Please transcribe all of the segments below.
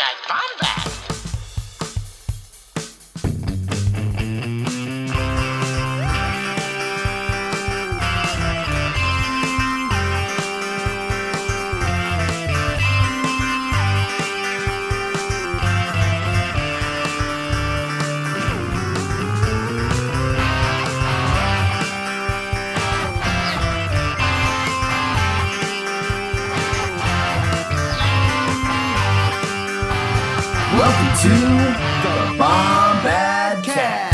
Bombad. Welcome to the Bombadcast.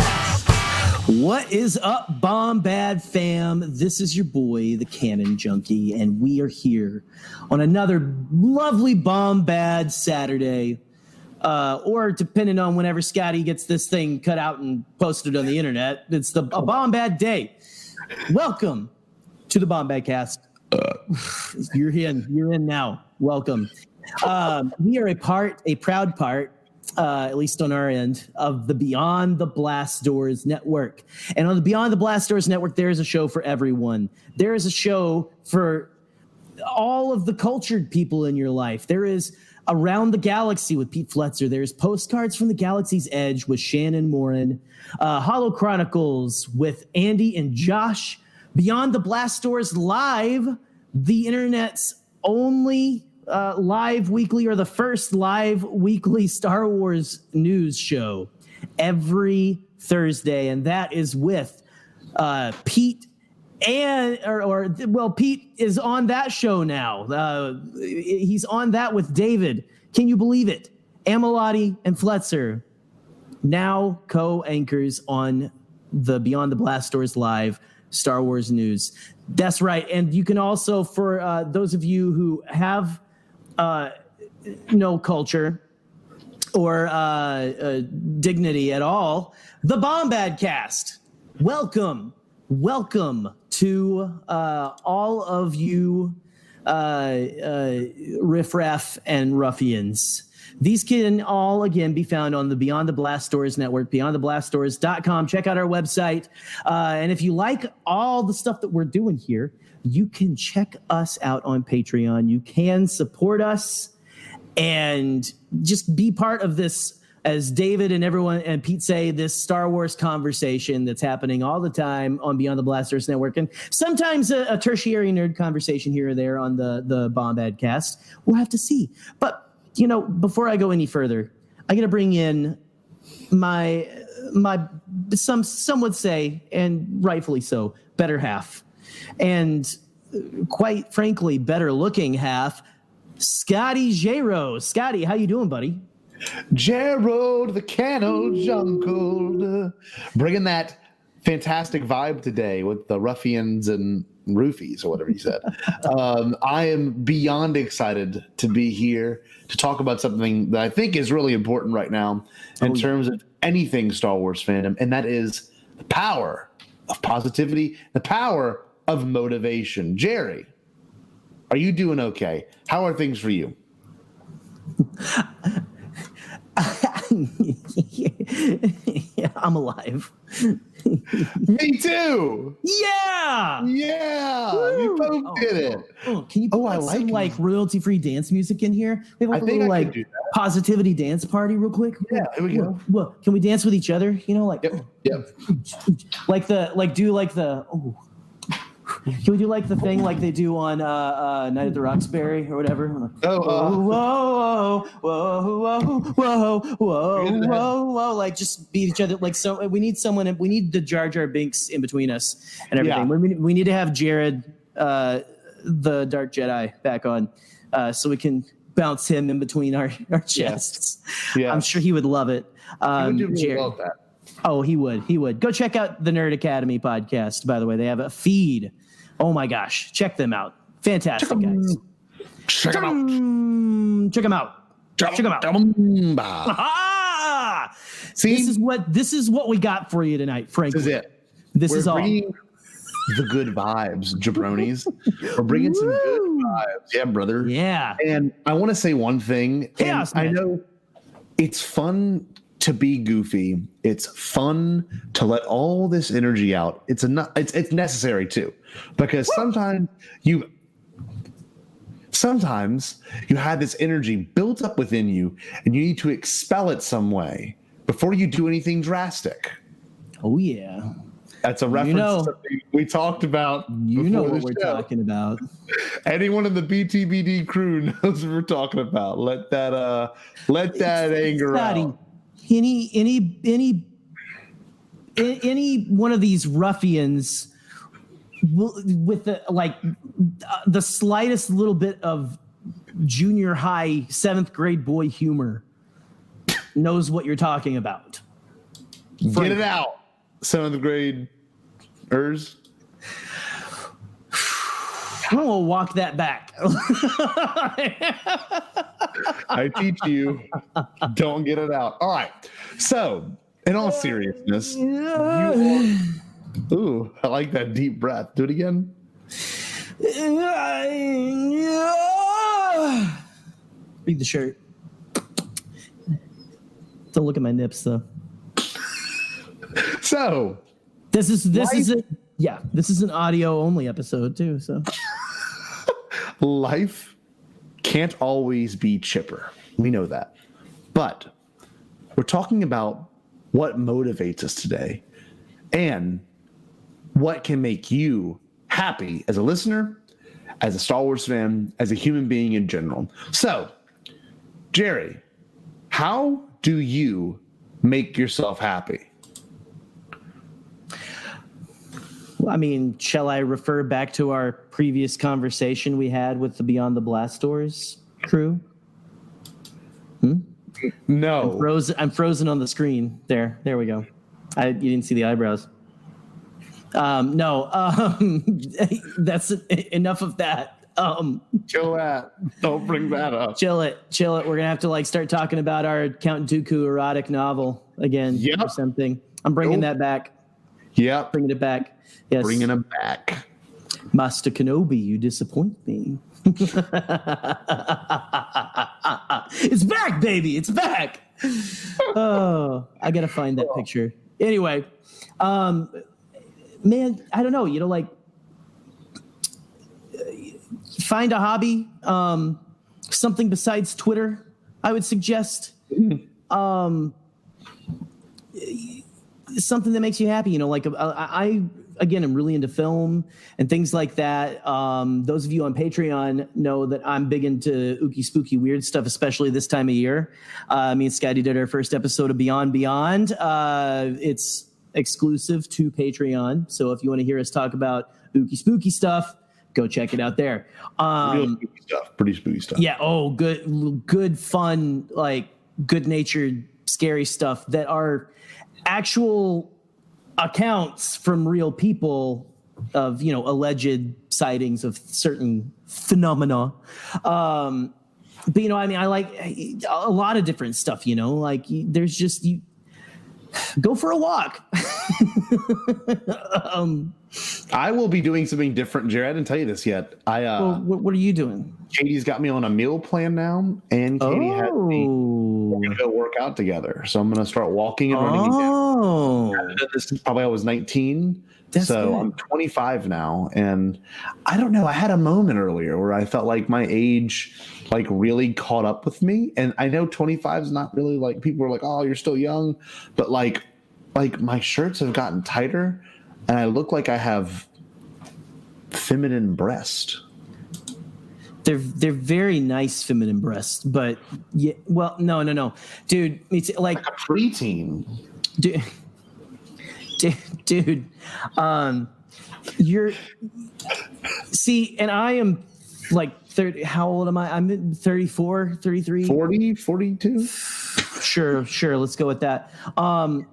What is up, Bombad fam? This is your boy, the Cannon Junkie, and we are here on another lovely Bombad Saturday, or depending on whenever Scotty gets this thing cut out and posted on the internet, it's a Bombad day. Welcome to the Bombadcast. You're in now. Welcome. We are a proud part, at least on our end, of the Beyond the Blast Doors network. And on the Beyond the Blast Doors network, there is a show for everyone. There is a show for all of the cultured people in your life. There is Around the Galaxy with Pete Fletzer. There's Postcards from the Galaxy's Edge with Shannon Morin. Hollow Chronicles with Andy and Josh. Beyond the Blast Doors Live, the internet's only live weekly, or the first live weekly Star Wars news show every Thursday, and that is with Pete Pete is on that show now. He's on that with David. Can you believe it? Amelotti and Fletzer now co-anchors on the Beyond the Blast Doors Live Star Wars news. That's right, and you can also, for those of you who have no culture or dignity at all, the Bombadcast. Welcome to all of you riffraff and ruffians. These can all, again, be found on the Beyond the Blast Doors network, beyondtheblastdoors.com. Check out our website. And if you like all the stuff that we're doing here, you can check us out on Patreon. You can support us and just be part of this, as David and everyone and Pete say, this Star Wars conversation that's happening all the time on Beyond the Blasters Network, and sometimes a tertiary nerd conversation here or there on the Bombadcast. We'll have to see. But, you know, before I go any further, I got to bring in my some would say, and rightfully so, better half. And quite frankly, better looking half, Scotty J-Rose. Scotty, how you doing, buddy? Gerald the Cannon Jungle, bringing that fantastic vibe today with the ruffians and roofies, or whatever you said. I am beyond excited to be here to talk about something that I think is really important right now in terms of anything Star Wars fandom, and that is the power of positivity, the power of motivation. Jerry, are you doing okay? How are things for you? Yeah, I'm alive. Me too. Yeah. We both did it. Can you put some royalty-free dance music in here? We have a little positivity dance party real quick. Yeah, here we go. Well, can we dance with each other? You know, like Yep. Can we do like the thing like they do on Night at the Roxbury or whatever? Whoa, like just beat each other. Like, so we need someone. We need the Jar Jar Binks in between us and everything. Yeah. We need to have Jared, the Dark Jedi, back on, so we can bounce him in between our chests. Yeah. I'm sure he would love it. He would do really well with that. Oh, he would. Go check out the Nerd Academy podcast, by the way. They have a feed. Oh, my gosh. Check them out. Fantastic, guys. Check them out. See? This is what we got for you tonight, frankly. This is it. We're bringing the good vibes, jabronis. We're bringing some good vibes. Yeah, brother. Yeah. And I want to say one thing. Chaos, I know it's fun to be goofy. It's fun to let all this energy out. It's necessary too, because sometimes sometimes you have this energy built up within you and you need to expel it some way before you do anything drastic. Oh, yeah. That's a reference to something we talked about. You know what we're talking about. Anyone in the BTBD crew knows what we're talking about. Let that anger out. Any one of these ruffians with the slightest little bit of junior high 7th grade boy humor knows what you're talking about. Get it out, 7th grade ers. I'm gonna walk that back. I teach you, don't get it out. All right. So, in all seriousness, ooh, I like that deep breath. Do it again. Read the shirt. Don't look at my nips though. So, this is an audio only episode too. So, life can't always be chipper. We know that, but we're talking about what motivates us today and what can make you happy as a listener, as a Star Wars fan, as a human being in general. So, Jerry, how do you make yourself happy? I mean, shall I refer back to our previous conversation we had with the Beyond the Blast Doors crew? No. I'm frozen on the screen. There we go. You didn't see the eyebrows. No. That's enough of that. Chill that. Don't bring that up. Chill it. We're gonna have to start talking about our Count Dooku erotic novel again or something. I'm bringing that back. Yep. Bringing it back. Yes. Bringing it back. Master Kenobi, you disappoint me. It's back, baby. It's back. Oh, I gotta find that picture. Anyway, man, I don't know. Find a hobby, something besides Twitter. I would suggest something that makes you happy. I again, I'm really into film and things like that. Those of you on Patreon know that I'm big into ooky spooky weird stuff, especially this time of year. Me and Scotty did our first episode of Beyond. It's exclusive to Patreon. So if you want to hear us talk about ooky spooky stuff, go check it out there. Real spooky stuff, pretty spooky stuff. Yeah. Oh, good, fun, good natured, scary stuff that are actual accounts from real people of alleged sightings of certain phenomena. But I like a lot of different stuff. There's just go for a walk. I will be doing something different, Jared. I didn't tell you this yet. What are you doing? Katie's got me on a meal plan now, and Katie has me. We're gonna go work out together, so I'm gonna start walking and running again. This is probably I was 19, so good. I'm 25 now, and I don't know. I had a moment earlier where I felt like my age, really caught up with me, and I know 25 is not really people are like, oh, you're still young, but like my shirts have gotten tighter, and I look like I have feminine breast. They're very nice feminine breasts, but yeah, well, no, dude, it's like a preteen, dude, you're and I am 30. How old am I? I'm 34, 33, 40, 42. Sure. Let's go with that. I'm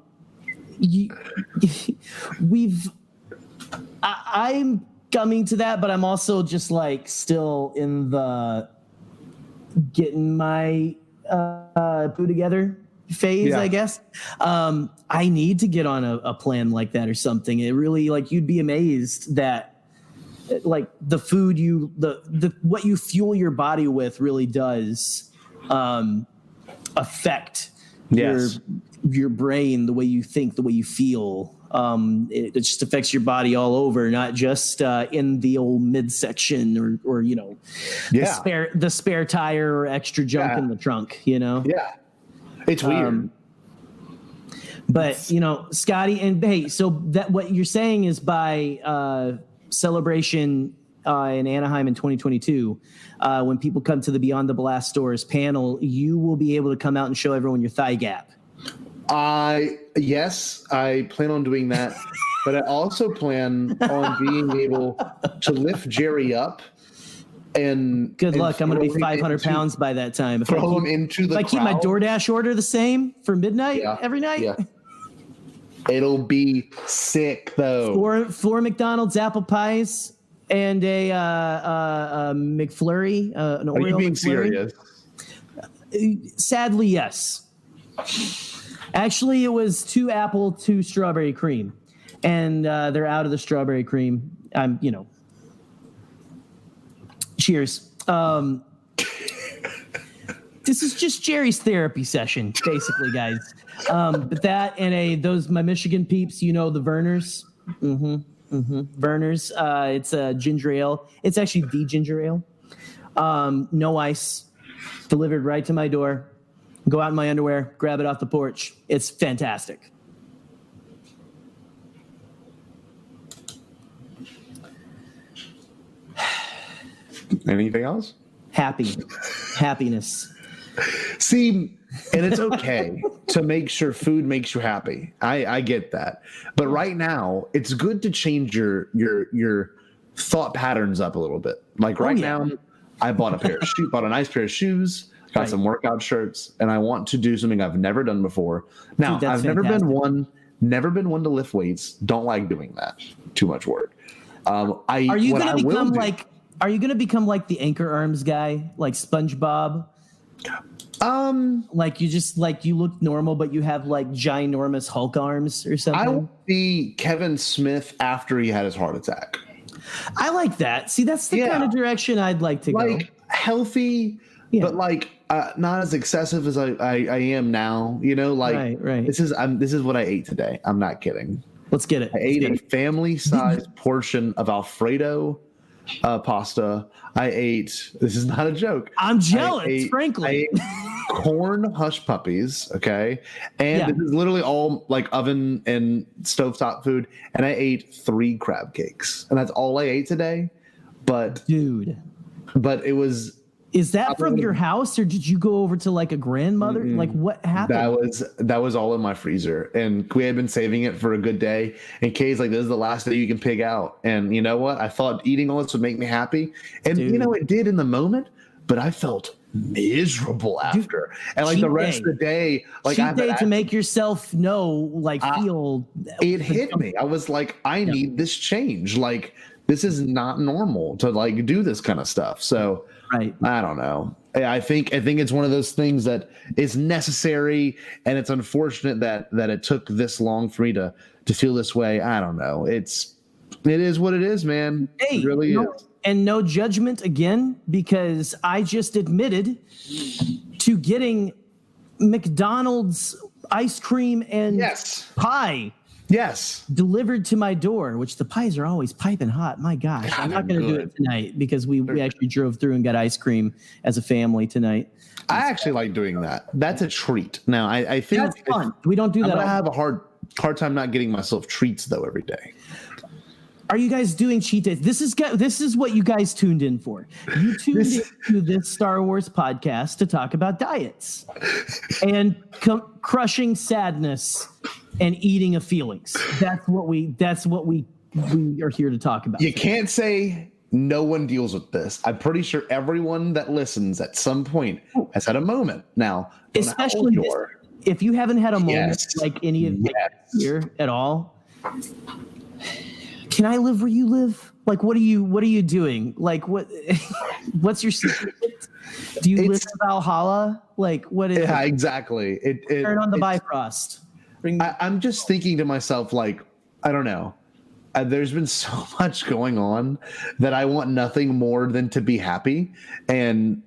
coming to that, but I'm also just still in the getting my poo together phase, I guess. I need to get on a plan like that or something. It really you'd be amazed that the food what you fuel your body with really does affect your brain, the way you think, the way you feel. It just affects your body all over, not just in the old midsection or the spare tire or extra junk in the trunk. Yeah, it's weird. But Scotty, and hey, so that what you're saying is by celebration in Anaheim in 2022, when people come to the Beyond the Blast Stores panel, you will be able to come out and show everyone your thigh gap. Yes, I plan on doing that, but I also plan on being able to lift Jerry up. And good luck. I'm going to be 500 pounds by that time. If throw him into the crowd. If I keep my DoorDash order the same for midnight every night. Yeah. It'll be sick though. Four McDonald's apple pies and a McFlurry. An Oreo. Are you being McFlurry. Serious? Sadly, yes. Actually, it was 2 apple, 2 strawberry cream, and they're out of the strawberry cream. Cheers. This is just Jerry's therapy session, basically, guys. But that and my Michigan peeps, the Vernors. Vernors. It's a ginger ale. It's actually the ginger ale. No ice. Delivered right to my door. Go out in my underwear, grab it off the porch. It's fantastic. Anything else? Happiness. See, and it's okay to make sure food makes you happy. I get that. But right now, it's good to change your thought patterns up a little bit. Like now, I bought a nice pair of shoes. Got some workout shirts, and I want to do something I've never done before. Now, I've never been one to lift weights. Don't like doing that. Too much work. Are you going to become like the Anchor Arms guy, like SpongeBob? Like you look normal, but you have like ginormous Hulk arms or something. I would be Kevin Smith after he had his heart attack. I like that. See, that's the kind of direction I'd like to go. Like healthy. Yeah. But like not as excessive as I am now, Right. This is what I ate today. I'm not kidding. Let's get it. I ate a family-sized portion of Alfredo pasta. I ate. This is not a joke. I'm jealous, frankly. I ate corn hush puppies. Okay, and this is literally all like oven and stovetop food. And I ate 3 crab cakes, and that's all I ate today. But it was. Is that from your house, or did you go over to like a grandmother? Mm-mm. Like what happened? That was all in my freezer, and we had been saving it for a good day. And Kay's like, "This is the last day you can pig out." And you know what? I thought eating all this would make me happy, and it did in the moment. But I felt miserable after, and like the rest of the day, like cheat day to make yourself feel. It hit me. I was like, I need this change. Like this is not normal to like do this kind of stuff. So. Right. I don't know. I think it's one of those things that is necessary, and it's unfortunate that it took this long for me to feel this way. I don't know. It is what it is, man. Hey, it really is. And no judgment again, because I just admitted to getting McDonald's ice cream and pie. Yes. Delivered to my door, which the pies are always piping hot. My gosh. I'm not going to do it tonight because we actually drove through and got ice cream as a family tonight. I actually like doing that. That's a treat. Now, I think that's fun. We don't do that. I have a hard time not getting myself treats, though, every day. Are you guys doing cheat days? This is what you guys tuned in for. You tuned into this Star Wars podcast to talk about diets and crushing sadness and eating of feelings. That's what we are here to talk about. You can't say no one deals with this. I'm pretty sure everyone that listens at some point has had a moment. Now, especially if you haven't had a moment like any of here at all. Can I live where you live? Like, what are you doing? Like, what's your secret? Do you live in Valhalla? Like, what is it? Exactly. Turn on the Bifrost. I'm just thinking to myself, like, I don't know. There's been so much going on that I want nothing more than to be happy. And,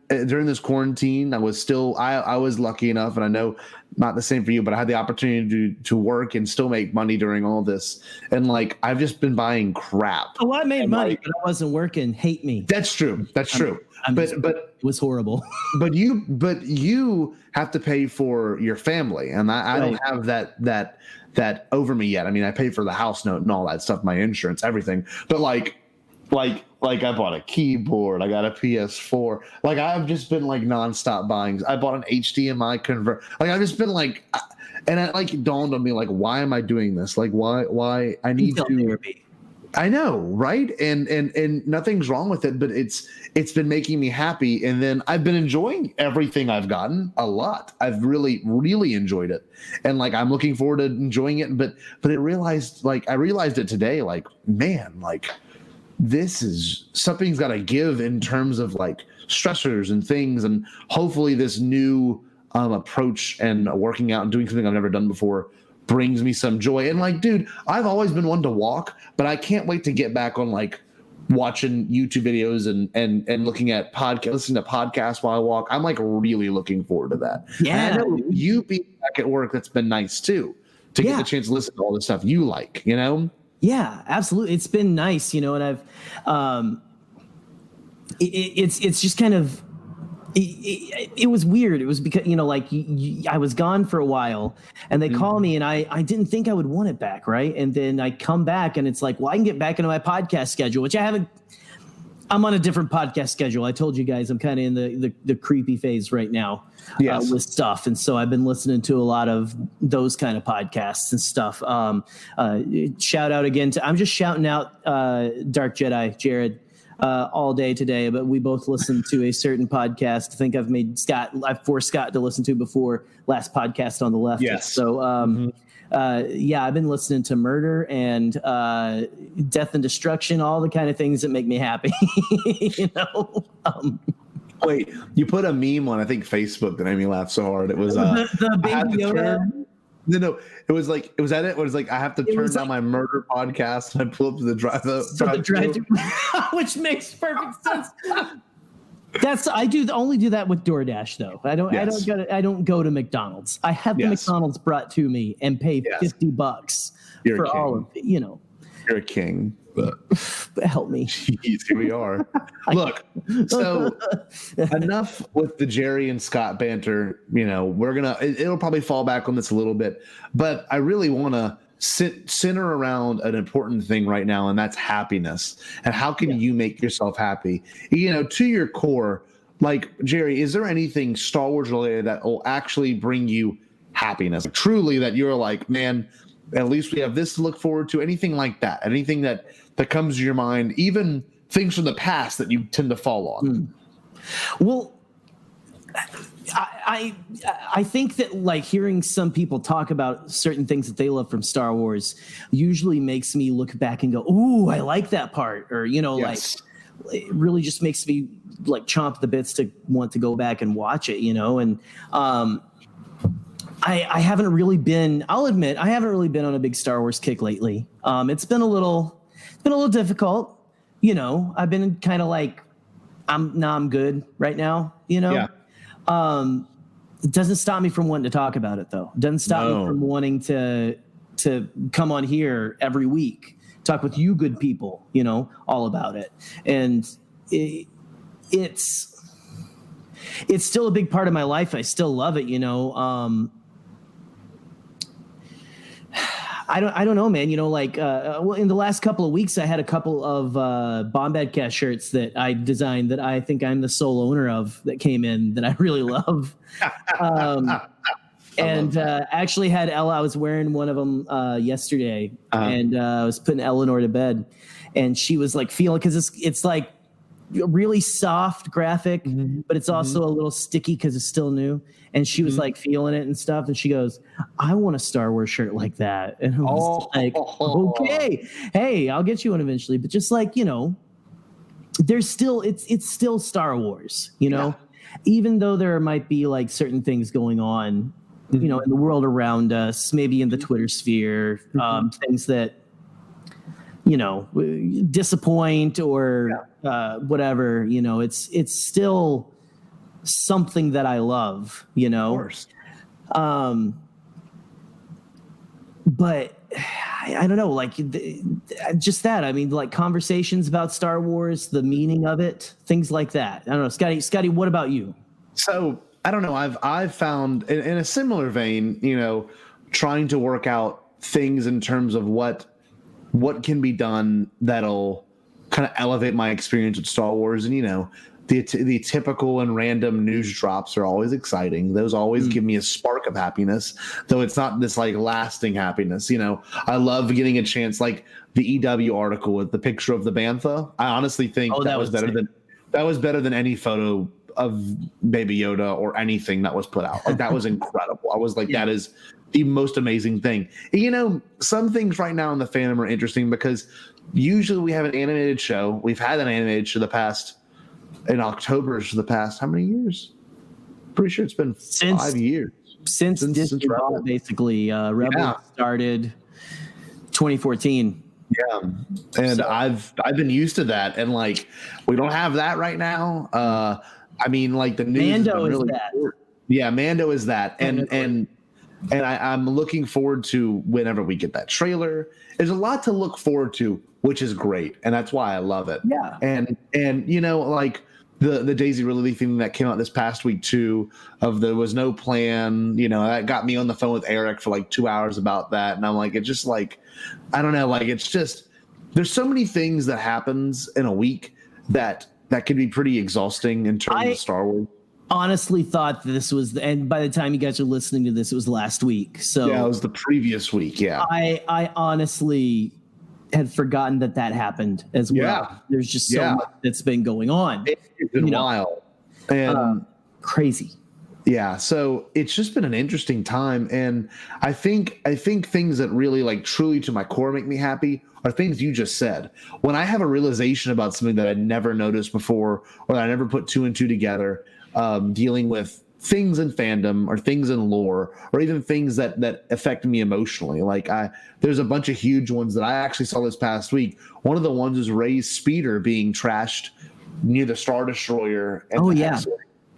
during this quarantine, I was lucky enough, and I know not the same for you, but I had the opportunity to work and still make money during all this. And like, I've just been buying crap. Oh, I made and money, like, but I wasn't working. Hate me. That's true. But it was horrible. but you have to pay for your family, and I don't have that over me yet. I mean, I paid for the house note and all that stuff, my insurance, everything. But like I bought a keyboard, I got a PS4. Like, I've just been like nonstop buying. I bought an HDMI convert. Like, I've just been like, and it like dawned on me, like, why am I doing this? Like, why I need to therapy. I know, right? And nothing's wrong with it, but it's been making me happy. And then I've been enjoying everything I've gotten a lot. I've really, really enjoyed it. And like, I'm looking forward to enjoying it. But I realized it today, like, man, like, this is something's got to give in terms of like stressors and things. And hopefully this new approach and working out and doing something I've never done before brings me some joy. And like, dude, I've always been one to walk, but I can't wait to get back on like watching YouTube videos and looking at listening to podcasts while I walk. I'm like really looking forward to that. Yeah. And I know you being back at work, that's been nice too, to get the chance to listen to all the stuff you like, you know? Yeah, absolutely. It's been nice, you know, and I've, it's just kind of, it was weird. It was because, you know, like I was gone for a while and they call me and I didn't think I would want it back. Right. And then I come back and it's like, well, I can get back into my podcast schedule, which I'm on a different podcast schedule. I told you guys I'm kind of in the creepy phase right now with stuff. And so I've been listening to a lot of those kind of podcasts and stuff. Shout out again I'm just shouting out Dark Jedi, Jared, all day today, but we both listened to a certain podcast. I think I've forced Scott to listen to before last podcast on the left. Yes. So, I've been listening to murder and death and destruction, all the kind of things that make me happy, you know? Wait, you put a meme on, I think, Facebook that made me laugh so hard. It was the Baby Yoda. No, it was like, it was like, I have to turn down my murder podcast and I pull up to the drive-thru. Which makes perfect sense. I only do that with DoorDash though. I don't go to McDonald's. I have the McDonald's brought to me and pay $50 for all of it, you know. You're a king. But help me. Jeez, here we are. Look, so enough with the Jerry and Scott banter. You know, it'll probably fall back on this a little bit, but I really want to center around an important thing right now, and that's happiness. And how can you make yourself happy? You know, to your core, like, Jerry, is there anything Star Wars related that will actually bring you happiness? Truly, that you're like, man, at least we have this to look forward to. Anything like that? Anything that comes to your mind, even things from the past that you tend to fall on? Well, I think that like hearing some people talk about certain things that they love from Star Wars usually makes me look back and go, "Ooh, I like that part," or like it really just makes me like chomp the bits to want to go back and watch it, you know. And I haven't really been. I'll admit I haven't really been on a big Star Wars kick lately. It's been a little difficult, you know. I've been kind of like, I'm good right now, you know. It doesn't stop me from wanting to talk about it, though. It doesn't stop me from wanting to come on here every week, talk with you good people, you know, all about it. And it's still a big part of my life. I still love it, you know. I don't know, man. You know, like, well, in the last couple of weeks, I had a couple of Bombadcast shirts that I designed that I think I'm the sole owner of that came in that I really love. Actually had Ella. I was wearing one of them yesterday, and I was putting Eleanor to bed, and she was like feeling, because it's like a really soft graphic, but it's also a little sticky because it's still new. And she was like feeling it and stuff. And she goes, "I want a Star Wars shirt like that." And I was like, okay, hey, I'll get you one eventually. But just like, you know, there's still, it's still Star Wars, you know, even though there might be like certain things going on, you know, in the world around us, maybe in the Twitter sphere, things that, you know, disappoint or whatever, you know, it's still something that I love, you know? Of course. But I don't know, like just that. I mean, like conversations about Star Wars, the meaning of it, things like that. I don't know, Scotty, what about you? So I don't know. I've found in a similar vein, you know, trying to work out things in terms of what can be done that'll kind of elevate my experience with Star Wars. And, you know, the typical and random news drops are always exciting. Those always give me a spark of happiness, though it's not this like lasting happiness. You know, I love getting a chance, like the EW article with the picture of the Bantha. I honestly think that was better than any photo of Baby Yoda or anything that was put out. Like that was incredible. I was like, that is the most amazing thing. And, you know, some things right now in the fandom are interesting because usually we have an animated show. We've had an animated show in October for the past how many years? Pretty sure it's been 5 years since Disney Rebels. Basically. Rebels started 2014. Yeah, and so, I've been used to that, and like we don't have that right now. I mean, like the news Mando is really that. Cool. Yeah, Mando is that, and I'm looking forward to whenever we get that trailer. There's a lot to look forward to, which is great, and that's why I love it. Yeah, and you know, like the Daisy Ridley thing that came out this past week too, of there was no plan. You know, that got me on the phone with Eric for like 2 hours about that, and I'm like, it's just like, I don't know, like it's just there's so many things that happens in a week that can be pretty exhausting in terms of Star Wars. Honestly thought this was and by the time you guys are listening to this, it was last week. So yeah, it was the previous week. Yeah, I honestly had forgotten that happened as well. Yeah. There's just so much that's been going on. It's been wild and crazy. Yeah, so it's just been an interesting time, and I think things that really like truly to my core make me happy are things you just said. When I have a realization about something that I'd never noticed before, or that I never put two and two together, dealing with things in fandom or things in lore, or even things that affect me emotionally. Like there's a bunch of huge ones that I actually saw this past week. One of the ones is Rey's speeder being trashed near the Star Destroyer.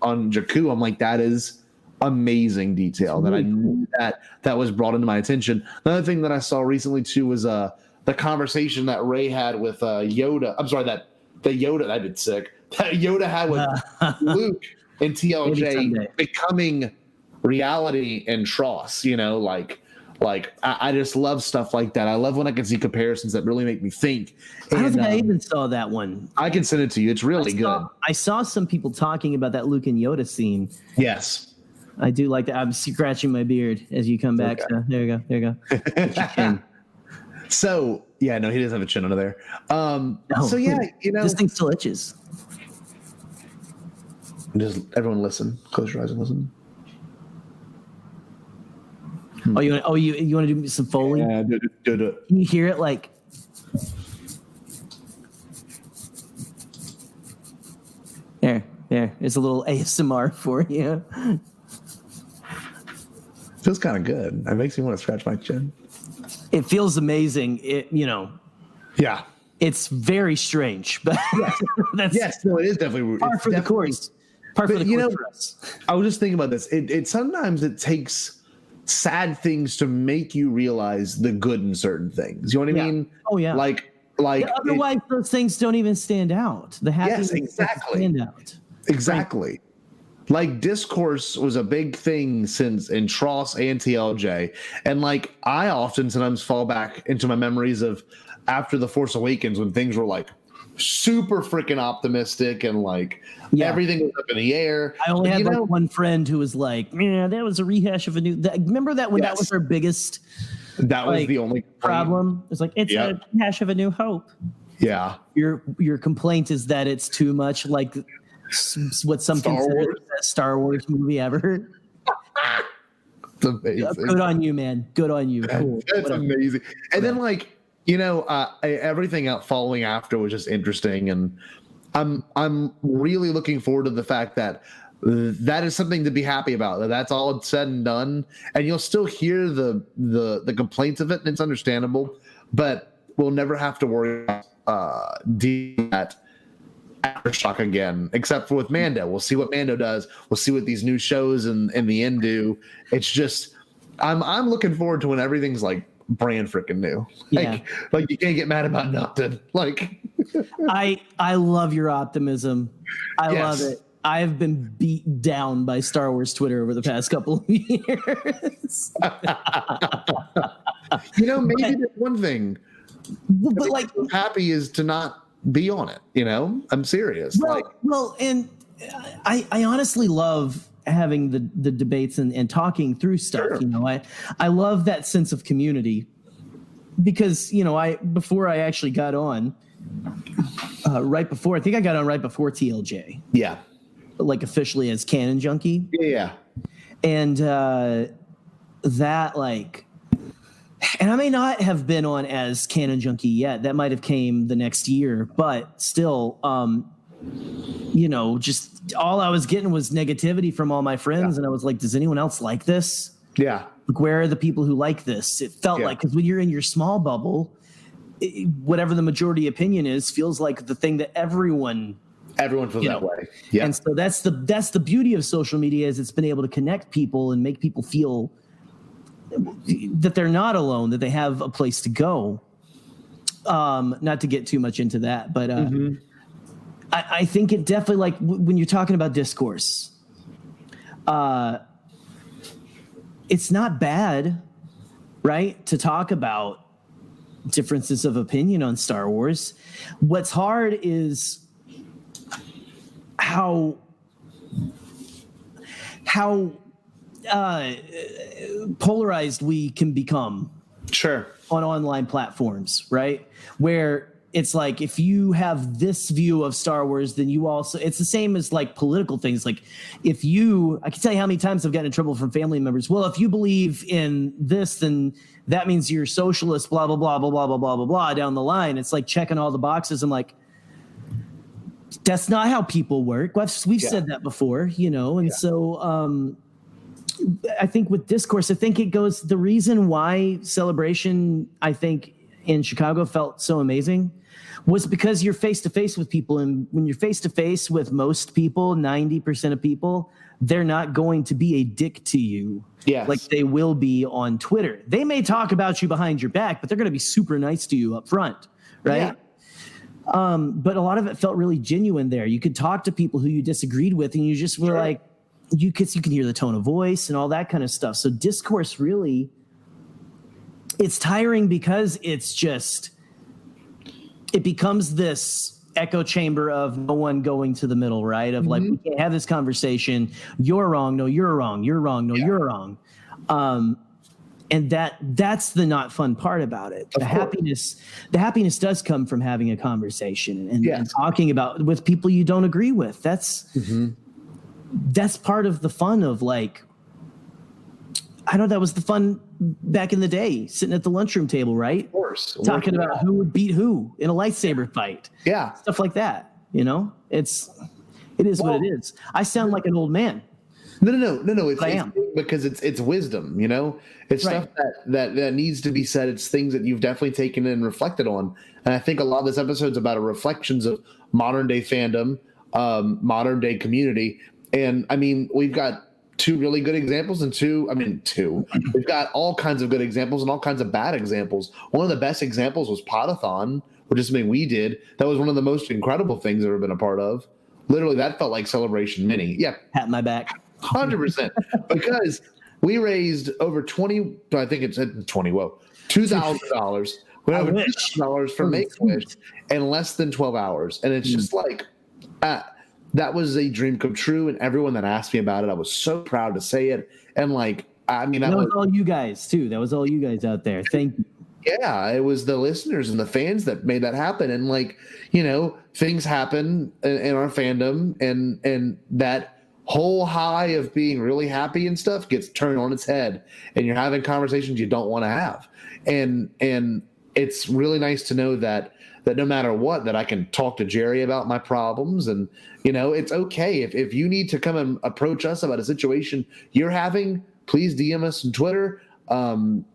On Jakku. I'm like, that is amazing detail that I knew that was brought into my attention. Another thing that I saw recently too was the conversation that Rey had with Yoda. I'm sorry, that Yoda, that did sick. That Yoda had with Luke and TLJ becoming reality in Tross, you know, like I just love stuff like that. I love when I can see comparisons that really make me think. I don't think I even saw that one. I can send it to you. It's really good. I saw some people talking about that Luke and Yoda scene. Yes. I do like that. I'm scratching my beard as you come back. Okay. So there you go. So yeah, no, he doesn't have a chin under there. So yeah, you know, this thing still itches. Just everyone listen. Close your eyes and listen. Oh, you want to do some Foley? Yeah, do it. Can you hear it like? There. It's a little ASMR for you. Feels kind of good. It makes me want to scratch my chin. It feels amazing. Yeah. It's very strange, but yes, no, it is definitely par for the course. Par for the course for us. I was just thinking about this. It sometimes it takes sad things to make you realize the good in certain things. You know what I mean? Oh yeah. Like otherwise those things don't even stand out. The happiness exactly. Stand out. Exactly. Right. Like discourse was a big thing since in Tross and TLJ. And like I often sometimes fall back into my memories of after The Force Awakens when things were like super freaking optimistic and like everything was up in the air. I only had like one friend who was like, "Yeah, that was a rehash of a new." Remember that when that was our biggest. That was the only problem. It's like it's a rehash of A New Hope. Yeah, your complaint is that it's too much like what some consider the best Star Wars movie ever. It's amazing. Good on you, man. Good on you. Cool. That's amazing. And then like. You know, everything out following after was just interesting, and I'm really looking forward to the fact that that is something to be happy about. That's all said and done, and you'll still hear the complaints of it, and it's understandable. But we'll never have to worry about that Aftershock again, except for with Mando. We'll see what Mando does. We'll see what these new shows and the end do. It's just, I'm looking forward to when everything's like brand freaking new. Like you can't get mad about nothing. Like I love your optimism. I love it. I have been beat down by Star Wars Twitter over the past couple of years. Maybe that's one thing. But like, I'm happy is to not be on it. I'm serious. And I honestly love having the debates and talking through stuff. Sure. I love that sense of community because before I actually got on, I think I got on right before TLJ. Yeah. Like officially as Canon Junkie. Yeah. And that like, and I may not have been on as Canon Junkie yet. That might have came the next year, but still, just all I was getting was negativity from all my friends. And I was like, does anyone else like this? Yeah. Like, where are the people who like this? It felt like, because when you're in your small bubble, whatever the majority opinion is, feels like the thing that everyone feels that way. Yeah. And so that's the beauty of social media, is it's been able to connect people and make people feel that they're not alone, that they have a place to go. Not to get too much into that, but I think it definitely, like when you're talking about discourse, it's not bad, right, to talk about differences of opinion on Star Wars. What's hard is how polarized we can become. Sure. On online platforms, right? Where it's like, if you have this view of Star Wars, then you also, it's the same as like political things. Like I can tell you how many times I've gotten in trouble from family members. Well, if you believe in this, then that means you're socialist, blah, blah, blah, blah, blah, blah, blah, blah, blah, down the line. It's like checking all the boxes. I'm like, that's not how people work. We've said that before, and so I think with discourse, I think it goes, the reason why Celebration, I think, in Chicago felt so amazing was because you're face to face with people. And when you're face to face with most people, 90% of people, they're not going to be a dick to you. Yes. Like they will be on Twitter. They may talk about you behind your back, but they're going to be super nice to you up front. Right. Yeah. But a lot of it felt really genuine there. You could talk to people who you disagreed with and you just were like, you can hear the tone of voice and all that kind of stuff. So discourse really, it's tiring because it's just, it becomes this echo chamber of no one going to the middle, right? Of like, we can't have this conversation. You're wrong. No, you're wrong. You're wrong. No, you're wrong. And that's the not fun part about it. The happiness does come from having a conversation and talking about with people you don't agree with. That's part of the fun of like, I know that was the fun back in the day, sitting at the lunchroom table, right? Of course. Talking about who would beat who in a lightsaber fight. Yeah. Stuff like that. It is what it is. I sound like an old man. No. It's because it's wisdom, It's stuff that needs to be said. It's things that you've definitely taken and reflected on. And I think a lot of this episode's about reflections of modern day fandom, modern day community. And I mean, we've got two really good examples and two. We've got all kinds of good examples and all kinds of bad examples. One of the best examples was Podathon, which is something we did. That was one of the most incredible things I've ever been a part of. Literally, that felt like Celebration Mini. Yeah. Pat my back. 100%. Because we raised over $2,000. We had over $2,000 for Make-A-Wish in less than 12 hours. And it's just like, that was a dream come true. And everyone that asked me about it, I was so proud to say it. And like, that was all you guys too. That was all you guys out there. Thank you. Yeah, it was the listeners and the fans that made that happen. And like, things happen in our fandom and that whole high of being really happy and stuff gets turned on its head and you're having conversations you don't want to have. And it's really nice to know that no matter what, that I can talk to Jerry about my problems. And, it's okay. If you need to come and approach us about a situation you're having, please DM us on Twitter.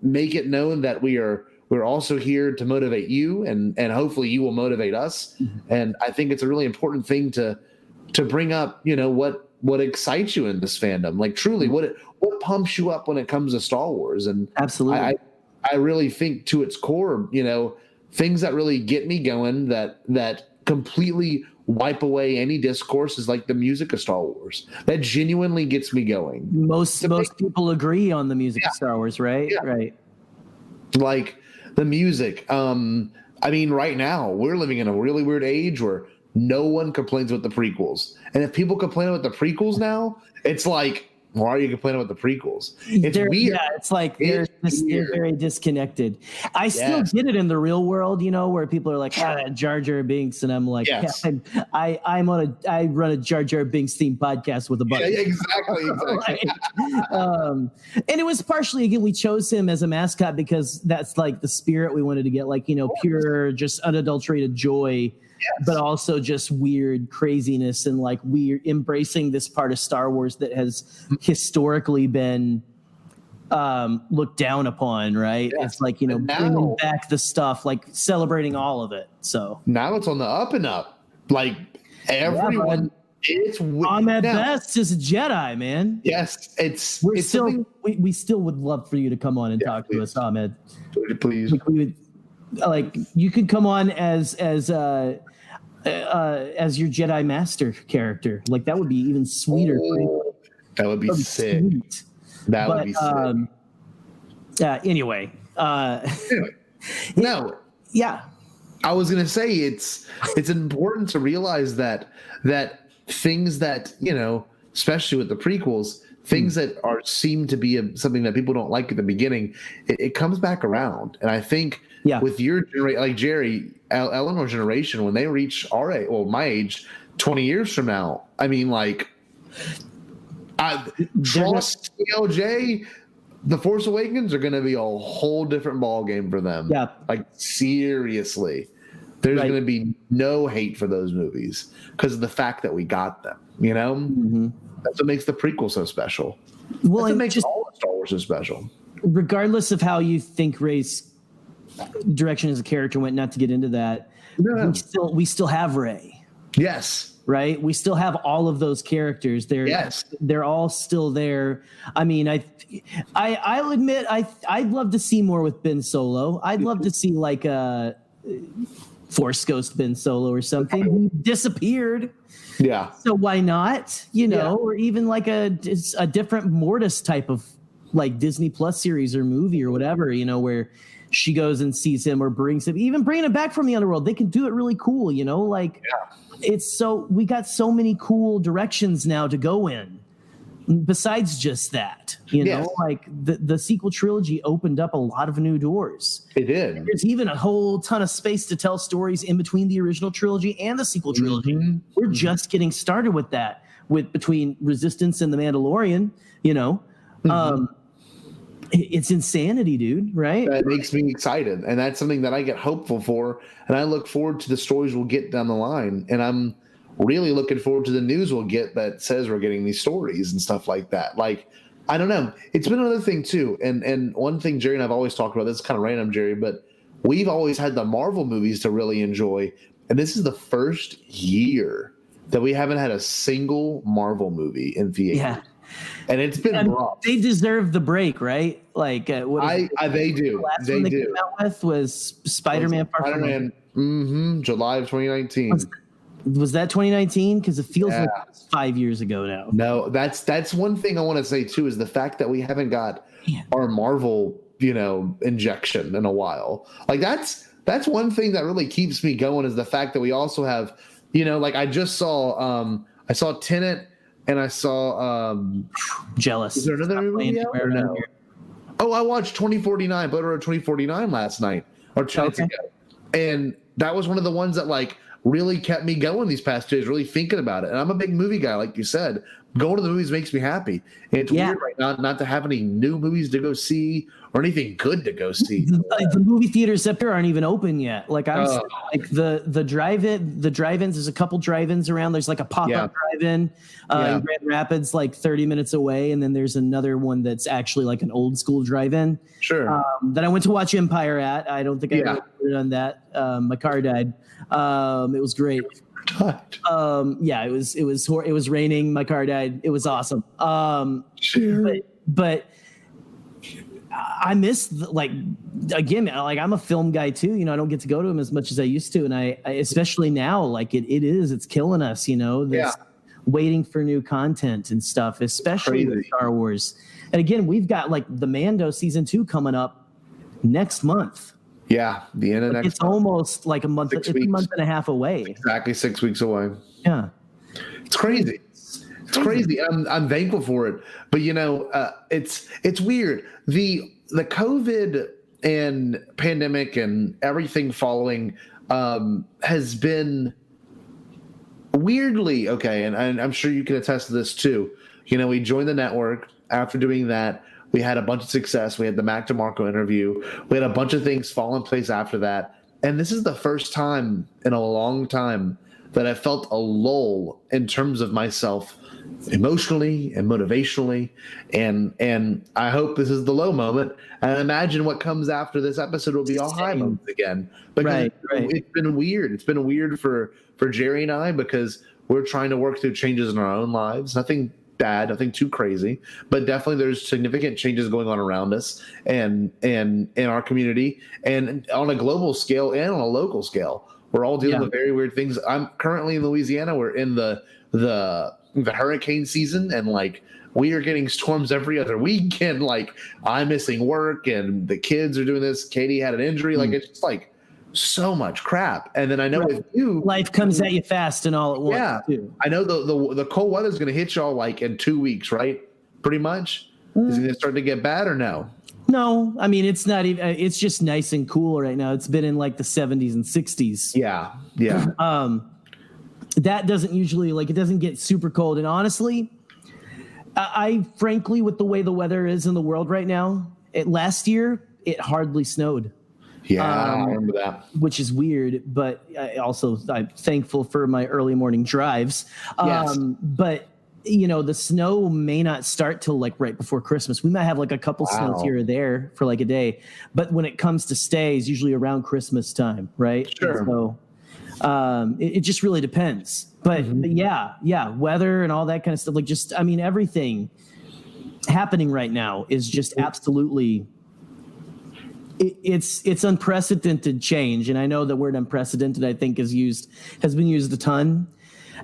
Make it known that we are We're also here to motivate you, and hopefully you will motivate us. And I think it's a really important thing to bring up, what excites you in this fandom, like truly what pumps you up when it comes to Star Wars. And Absolutely. I really think to its core, things that really get me going that completely wipe away any discourse is like the music of Star Wars. That genuinely gets me going. Most people agree on the music of Star Wars, right? Yeah. Right. Like the music. Right now we're living in a really weird age where no one complains about the prequels. And if people complain about the prequels now, it's like, why are you complaining about the prequels? It's weird. Yeah, it's like they're very disconnected. I still get it in the real world, where people are like, that Jar Jar Binks, and I'm like, I run a Jar Jar Binks themed podcast with a buddy. Yeah, exactly. And it was partially, again, we chose him as a mascot because that's like the spirit we wanted to get, like, pure, just unadulterated joy. Yes. But also just weird craziness and like weird embracing this part of Star Wars that has historically been looked down upon, right? Yes. It's like, bringing back the stuff, like celebrating all of it. So now it's on the up and up. Like everyone, it's Ahmed Best is a Jedi, man. Yes, we still would love for you to come on and talk to us, Ahmed. Please. Like you could come on as your Jedi Master character. Like that would be even sweeter. That would be sick. Sweet. That would be sick. Anyway. No. Yeah. I was gonna say it's important to realize that things that, especially with the prequels, things that seem to be something that people don't like at the beginning, it comes back around. And I think with your generation, like Jerry, Eleanor's generation, when they reach my age, 20 years from now, I mean, like, trust CLJ, The Force Awakens are going to be a whole different ball game for them. Yeah. Like, seriously. There's going to be no hate for those movies because of the fact that we got them, Mm-hmm. That's what makes the prequel so special. Well, it makes all of Star Wars so special. Regardless of how you think Rey's direction as a character went, not to get into that, we still have Rey. Yes. Right? We still have all of those characters. They're all still there. I mean, I'll admit I'd love to see more with Ben Solo. I'd love to see like a Force Ghost Ben Solo or something. He disappeared. Yeah. So why not? Or even like a different Mortis type of like Disney Plus series or movie or whatever, where she goes and sees him or brings him, even bringing him back from the underworld. They can do it really cool, we got so many cool directions now to go in. Besides just that, like the sequel trilogy opened up a lot of new doors. It did. And there's even a whole ton of space to tell stories in between the original trilogy and the sequel trilogy. Mm-hmm. We're just getting started with that, between Resistance and The Mandalorian. It's insanity, dude. Right? That makes me excited, and that's something that I get hopeful for, and I look forward to the stories we'll get down the line, and I'm really looking forward to the news we'll get that says we're getting these stories and stuff like that. Like, I don't know. It's been another thing too. And one thing Jerry and I've always talked about, this is kind of random, Jerry, but we've always had the Marvel movies to really enjoy. And this is the first year that we haven't had a single Marvel movie in theaters. Yeah. And it's been rough. They deserve the break, right? Like they do. The last one they came out with was Spider-Man. July of 2019. Was that 2019? Because it feels like it was 5 years ago now. No, that's one thing I want to say too, is the fact that we haven't got our Marvel, injection in a while. Like that's one thing that really keeps me going, is the fact that we also have, like I just saw I saw Tenet and I saw Jealous. Is there another movie out or no? Oh, I watched 2049, Blade Runner 2049 last night or 2 nights ago. And that was one of the ones that like really kept me going these past days, really thinking about it. And I'm a big movie guy, like you said, going to the movies makes me happy. And it's Yeah. weird right now not to have any new movies to go see or anything good to go see. The movie theaters up here aren't even open yet. Like Oh. like the drive-ins. There's a couple drive-ins around. There's like a pop-up drive-in in Grand Rapids, like 30 minutes away, and then there's another one that's actually like an old school drive-in. Sure. That I went to watch Empire at. I don't think I ever done that. My car died. It was great. It was raining. My car died. It was awesome. Sure. But I miss again, like I'm a film guy too. You know, I don't get to go to them as much as I used to, and I especially now, like it's killing us. You know, waiting for new content and stuff, especially with Star Wars. And again, we've got like the Mando season 2 coming up next month. Yeah, the end of next. It's almost like a month. It's a month and a half away. Exactly 6 weeks away. Yeah, it's crazy. It's crazy. I'm thankful for it, but you know, it's weird. The COVID and pandemic and everything following has been weirdly okay, and I'm sure you can attest to this too. You know, we joined the network after doing that. We had a bunch of success. We had the Mac DeMarco interview. We had a bunch of things fall in place after that. And this is the first time in a long time that I felt a lull in terms of myself emotionally and motivationally. And I hope this is the low moment. And I imagine what comes after this episode will be all high moments again. Because it's been weird. It's been weird for Jerry and I because we're trying to work through changes in our own lives. Nothing bad, nothing too crazy, but definitely there's significant changes going on around us and in our community and on a global scale and on a local scale. We're all dealing with very weird things. I'm currently in Louisiana. We're in the hurricane season, and like we are getting storms every other week, and like I'm missing work and the kids are doing this. Katie had an injury. Like it's just like so much crap. And then I know with you, life comes at you fast and all at once. Yeah, too. I know the cold weather is going to hit y'all like in 2 weeks, right? Pretty much. Is it going to start to get bad or no? No, I mean it's not even. It's just nice and cool right now. It's been in like the 70s and 60s. Yeah. That doesn't usually it doesn't get super cold. And honestly, I frankly, with the way the weather is in the world right now, last year it hardly snowed. Yeah, I remember that. Which is weird, but I'm thankful for my early morning drives. Yes. But you know, the snow may not start till like right before Christmas. We might have like a couple snows here or there for like a day, but when it comes to stays, usually around Christmas time, right? Sure. And so it just really depends. But yeah, weather and all that kind of stuff. Like just, I mean, everything happening right now is just absolutely. It's unprecedented change, and I know the word unprecedented I think has been used a ton.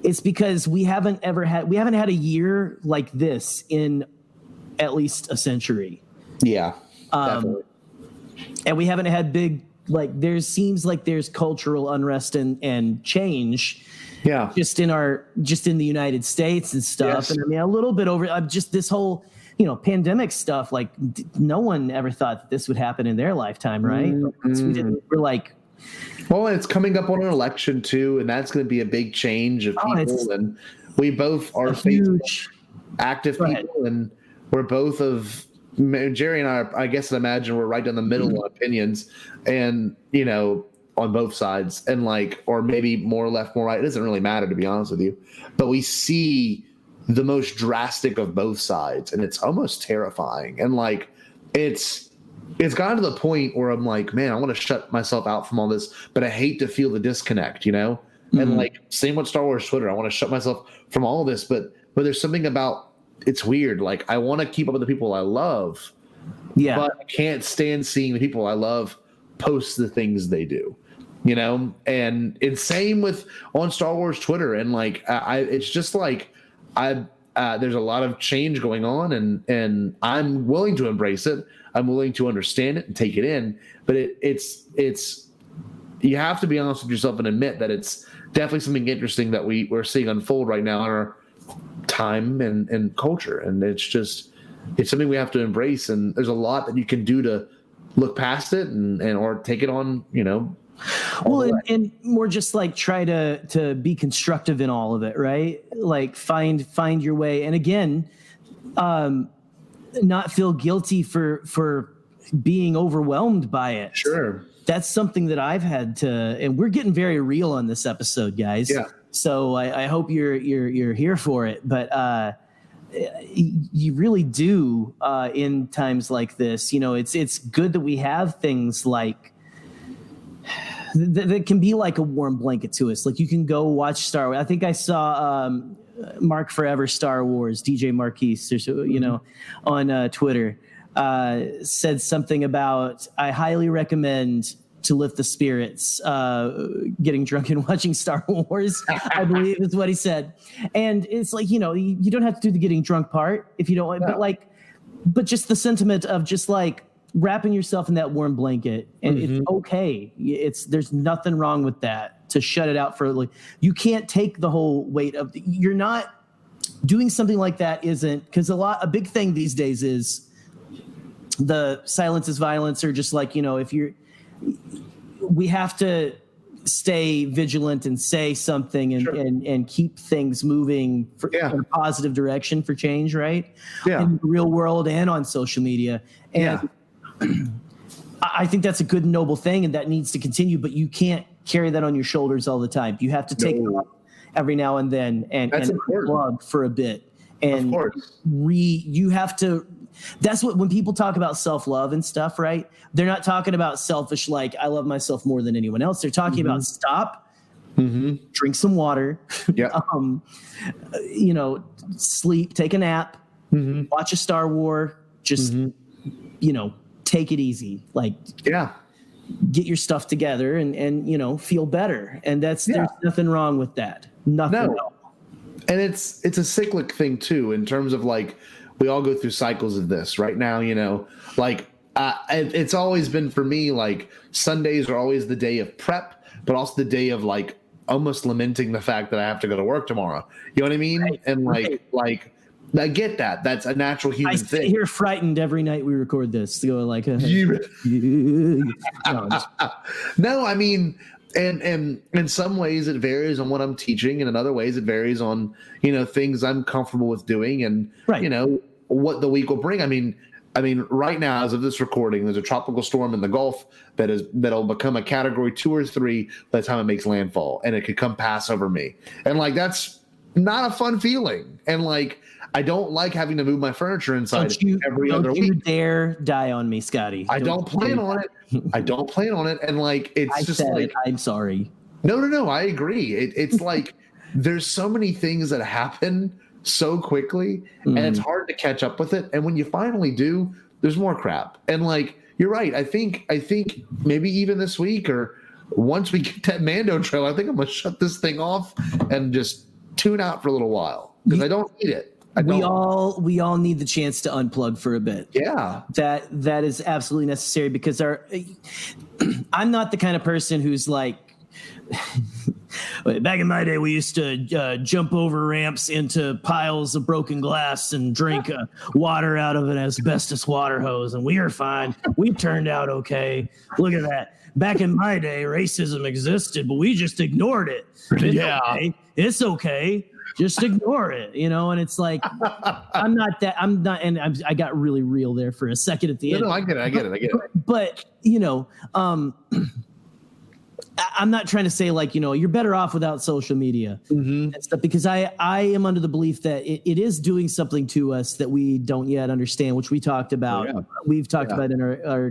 It's because we haven't had a year like this in at least a century. Yeah, definitely. And we haven't had big seems like there's cultural unrest and change. Yeah, just in the United States and stuff. Yes. And I mean a little bit over just this whole. Pandemic stuff, like no one ever thought that this would happen in their lifetime, right? We're like, well, it's coming up on an election too, and that's going to be a big change of people. And we both are active people, and we're both Jerry and I guess imagine we're right down the middle on opinions, and on both sides, and or maybe more left, more right. It doesn't really matter, to be honest with you, but we see the most drastic of both sides, and it's almost terrifying. And it's gotten to the point where I'm like, man, I want to shut myself out from all this, but I hate to feel the disconnect, And same with Star Wars Twitter, I want to shut myself from all of this, but there's something about it's weird. Like I want to keep up with the people I love, but I can't stand seeing the people I love post the things they do. And it's same with on Star Wars Twitter, and it's just there's a lot of change going on, and I'm willing to embrace it. I'm willing to understand it and take it in. But it's you have to be honest with yourself and admit that it's definitely something interesting that we're seeing unfold right now in our time and culture. And it's something we have to embrace. And there's a lot that you can do to look past it and or take it on, Well, and more just like try to be constructive in all of it, right? Like find your way. And again, not feel guilty for being overwhelmed by it. Sure. That's something that I've had to, and we're getting very real on this episode, guys. Yeah. So I hope you're here for it. But you really do in times like this. It's good that we have things like that can be like a warm blanket to us. Like you can go watch Star Wars. I think I saw Mark Forever Star Wars, DJ Marquise, on Twitter, said something about, I highly recommend to lift the spirits, getting drunk and watching Star Wars, I believe is what he said. And it's like, you don't have to do the getting drunk part if you don't want, but just the sentiment of just like wrapping yourself in that warm blanket, and it's okay. There's nothing wrong with that, to shut it out for, like, you can't take the whole weight of you're not doing something like that isn't, because a big thing these days is the silence is violence, or just like, we have to stay vigilant and say something and keep things moving in a positive direction for change, right? Yeah. In the real world and on social media. And I think that's a good, noble thing, and that needs to continue, but you can't carry that on your shoulders all the time. You have to take it up every now and then and plug for a bit. And you have to, that's what, when people talk about self-love and stuff, right? They're not talking about selfish, like, I love myself more than anyone else. They're talking about stop, drink some water, sleep, take a nap, watch a Star Wars, just, take it easy. Like, get your stuff together and feel better. And there's nothing wrong with that. Nothing at all. And it's a cyclic thing too, in terms of like, we all go through cycles of this right now, it's always been for me, like, Sundays are always the day of prep, but also the day of like almost lamenting the fact that I have to go to work tomorrow. You know what I mean? Right. And like I get that. That's a natural human thing. I sit here frightened every night we record this to go like, no, I mean, and in some ways it varies on what I'm teaching, and in other ways it varies on, things I'm comfortable with doing, and what the week will bring. I mean, right now, as of this recording, there's a tropical storm in the Gulf that'll become a category 2 or 3 by the time it makes landfall, and it could come pass over me. And like, that's not a fun feeling. And like, I don't like having to move my furniture inside every other week. Don't you dare die on me, Scotty. I don't plan on it. I don't plan on it. And like, I'm sorry. No. I agree. It's like, there's so many things that happen so quickly, and it's hard to catch up with it. And when you finally do, there's more crap. And like, you're right. I think maybe even this week, or once we get that Mando trail, I think I'm going to shut this thing off and just tune out for a little while, because I don't need it. We all need the chance to unplug for a bit. Yeah. That is absolutely necessary, because I'm not the kind of person who's like, back in my day, we used to jump over ramps into piles of broken glass and drink water out of an asbestos water hose, and we are fine. We turned out okay. Look at that. Back in my day, racism existed, but we just ignored it. It's okay. Just ignore it, and it's like, I got really real there for a second at the end. No, I get it. But I'm not trying to say like, you're better off without social media and stuff, because I am under the belief that it is doing something to us that we don't yet understand, which we talked about. We've talked about in our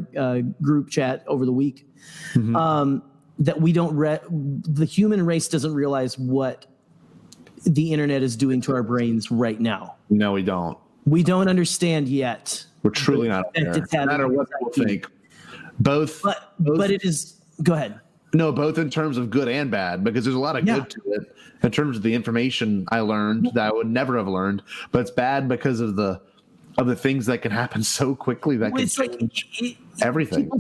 group chat over the week, that we don't, the human race doesn't realize what the internet is doing to our brains right now. No, we don't. We don't understand yet. We're truly not aware. No matter what people think. Both, but it is. Go ahead. No, both in terms of good and bad, because there's a lot of good to it in terms of the information I learned that I would never have learned. But it's bad because of the things that can happen so quickly that can change everything.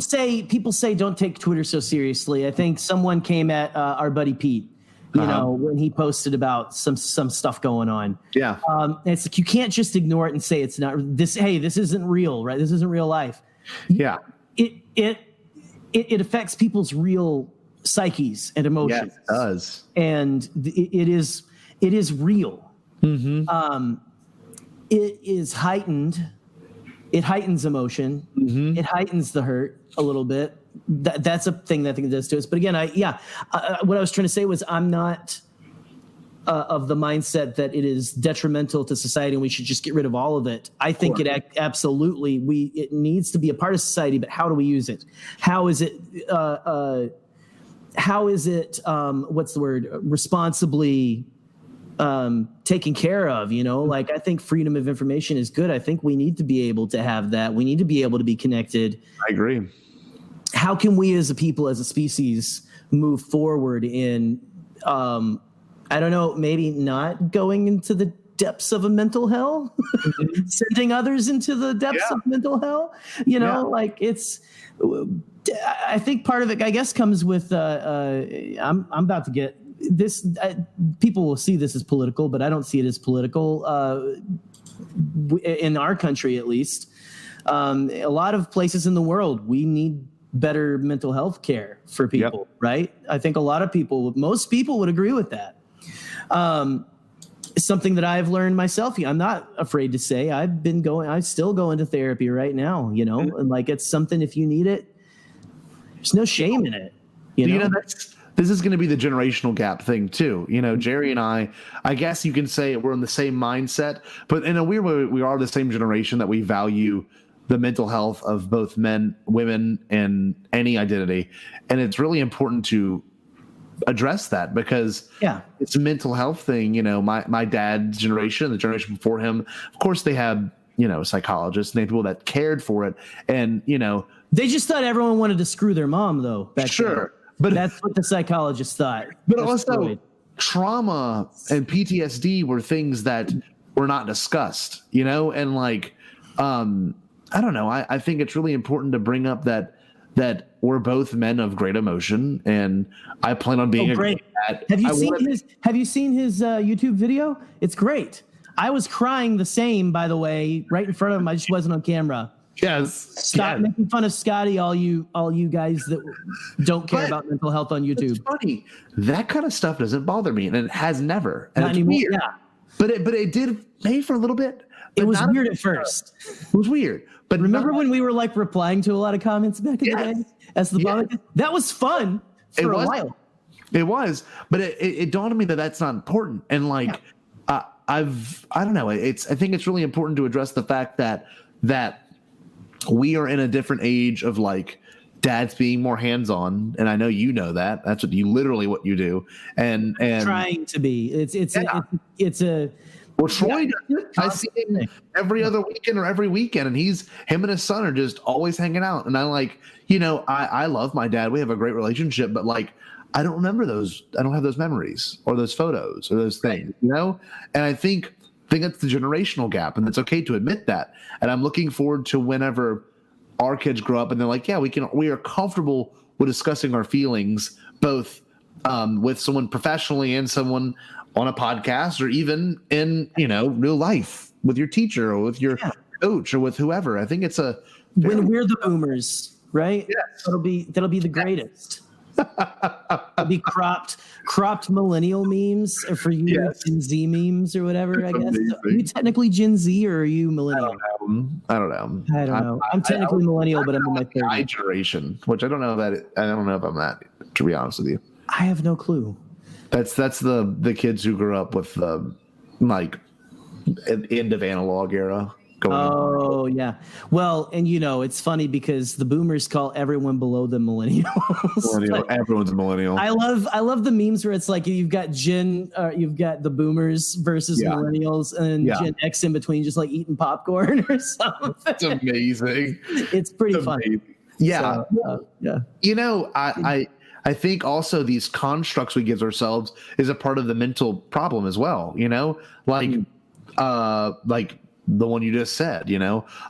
People say don't take Twitter so seriously. I think someone came at our buddy Pete, when he posted about some stuff going on. Yeah. It's like, you can't just ignore it and say it's not this. Hey, this isn't real, right? This isn't real life. Yeah. It affects people's real psyches and emotions. Yes, it does. And it is real. Mm-hmm. It is heightened. It heightens emotion. Mm-hmm. It heightens the hurt a little bit. That's a thing that I think it does to us. But again, what I was trying to say was I'm not of the mindset that it is detrimental to society and we should just get rid of all of it. I think it absolutely it needs to be a part of society. But how do we use it? How is it? What's the word? Responsibly taken care of, like I think freedom of information is good. I think we need to be able to have that. We need to be able to be connected. I agree. How can we as a people, as a species, move forward in, I don't know, maybe not going into the depths of a mental hell, sending others into the depths of mental hell, like I think part of it, I guess, comes with, I'm about to get this, people will see this as political, but I don't see it as political in our country, at least. A lot of places in the world, we need better mental health care for people, right? I think most people would agree with that. Something that I've learned myself. I'm not afraid to say I still go into therapy right now, and like, it's something, if you need it, there's no shame in it. This is going to be the generational gap thing too. Jerry and I guess you can say we're in the same mindset, but in a weird way, we are the same generation that we value the mental health of both men, women, and any identity. And it's really important to address that because it's a mental health thing. My dad's generation, the generation before him, of course they had, psychologists and they had people that cared for it. And, they just thought everyone wanted to screw their mom though. Back then. But that's what the psychologists thought. But also trauma and PTSD were things that were not discussed, and like, I don't know. I think it's really important to bring up that we're both men of great emotion, and I plan on being great. Have you seen his YouTube video? It's great. I was crying the same, by the way, right in front of him. I just wasn't on camera. Yes. Stop making fun of Scotty, all you guys that don't care about mental health on YouTube. It's funny. That kind of stuff doesn't bother me, and it has never. And not it's anymore. Weird. Yeah. But it did maybe for a little bit. It was weird at first. It was weird. But remember when we were like replying to a lot of comments back in the day as the Bombadcast? That was fun for a while. It was, but it dawned on me that that's not important. And like, I don't know. I think it's really important to address the fact that we are in a different age of like dads being more hands-on, and I know that. That's what you do. And trying to be. It's a well, Troy does it. I see him every other weekend or every weekend, and him and his son are just always hanging out. And I like, I love my dad. We have a great relationship, but like, I don't remember those. I don't have those memories or those photos or those things, And I think that's the generational gap, and it's okay to admit that. And I'm looking forward to whenever our kids grow up and they're like, we are comfortable with discussing our feelings, both with someone professionally and someone on a podcast, or even in, real life with your teacher or with your coach or with whoever. I think it's when we're the boomers, right? Yes. That'll be the greatest. It'll be cropped millennial memes for you, Gen Z memes or whatever, I guess. Are you technically Gen Z or are you millennial? I don't know. I'm technically millennial, but I'm in my 30s. Generation, which I don't know if I'm that, to be honest with you. I have no clue. That's the kids who grew up with like end of analog era. Yeah. Well, and it's funny because the boomers call everyone below them millennials. Everyone's a millennial. I love the memes where it's like you've got the boomers versus millennials, and Gen X in between, just like eating popcorn or something. It's amazing. It's pretty funny. Yeah. So, yeah. I think also these constructs we give ourselves is a part of the mental problem as well. Like the one you just said,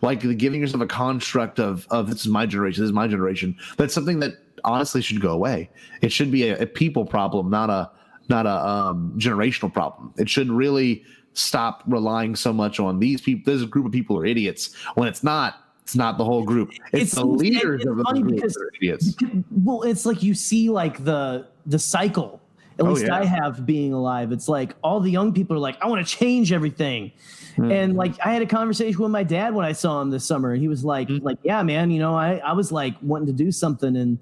like giving yourself a construct of this is my generation. That's something that honestly should go away. It should be a people problem, not a generational problem. It should really stop relying so much on these people. This group of people are idiots when it's not It's not the whole group. It's the leaders of the group that are idiots. Well, it's like you see like the cycle. At least I have being alive. It's like all the young people are like, I want to change everything. And like I had a conversation with my dad when I saw him this summer, and he was like, yeah, man, I was like wanting to do something,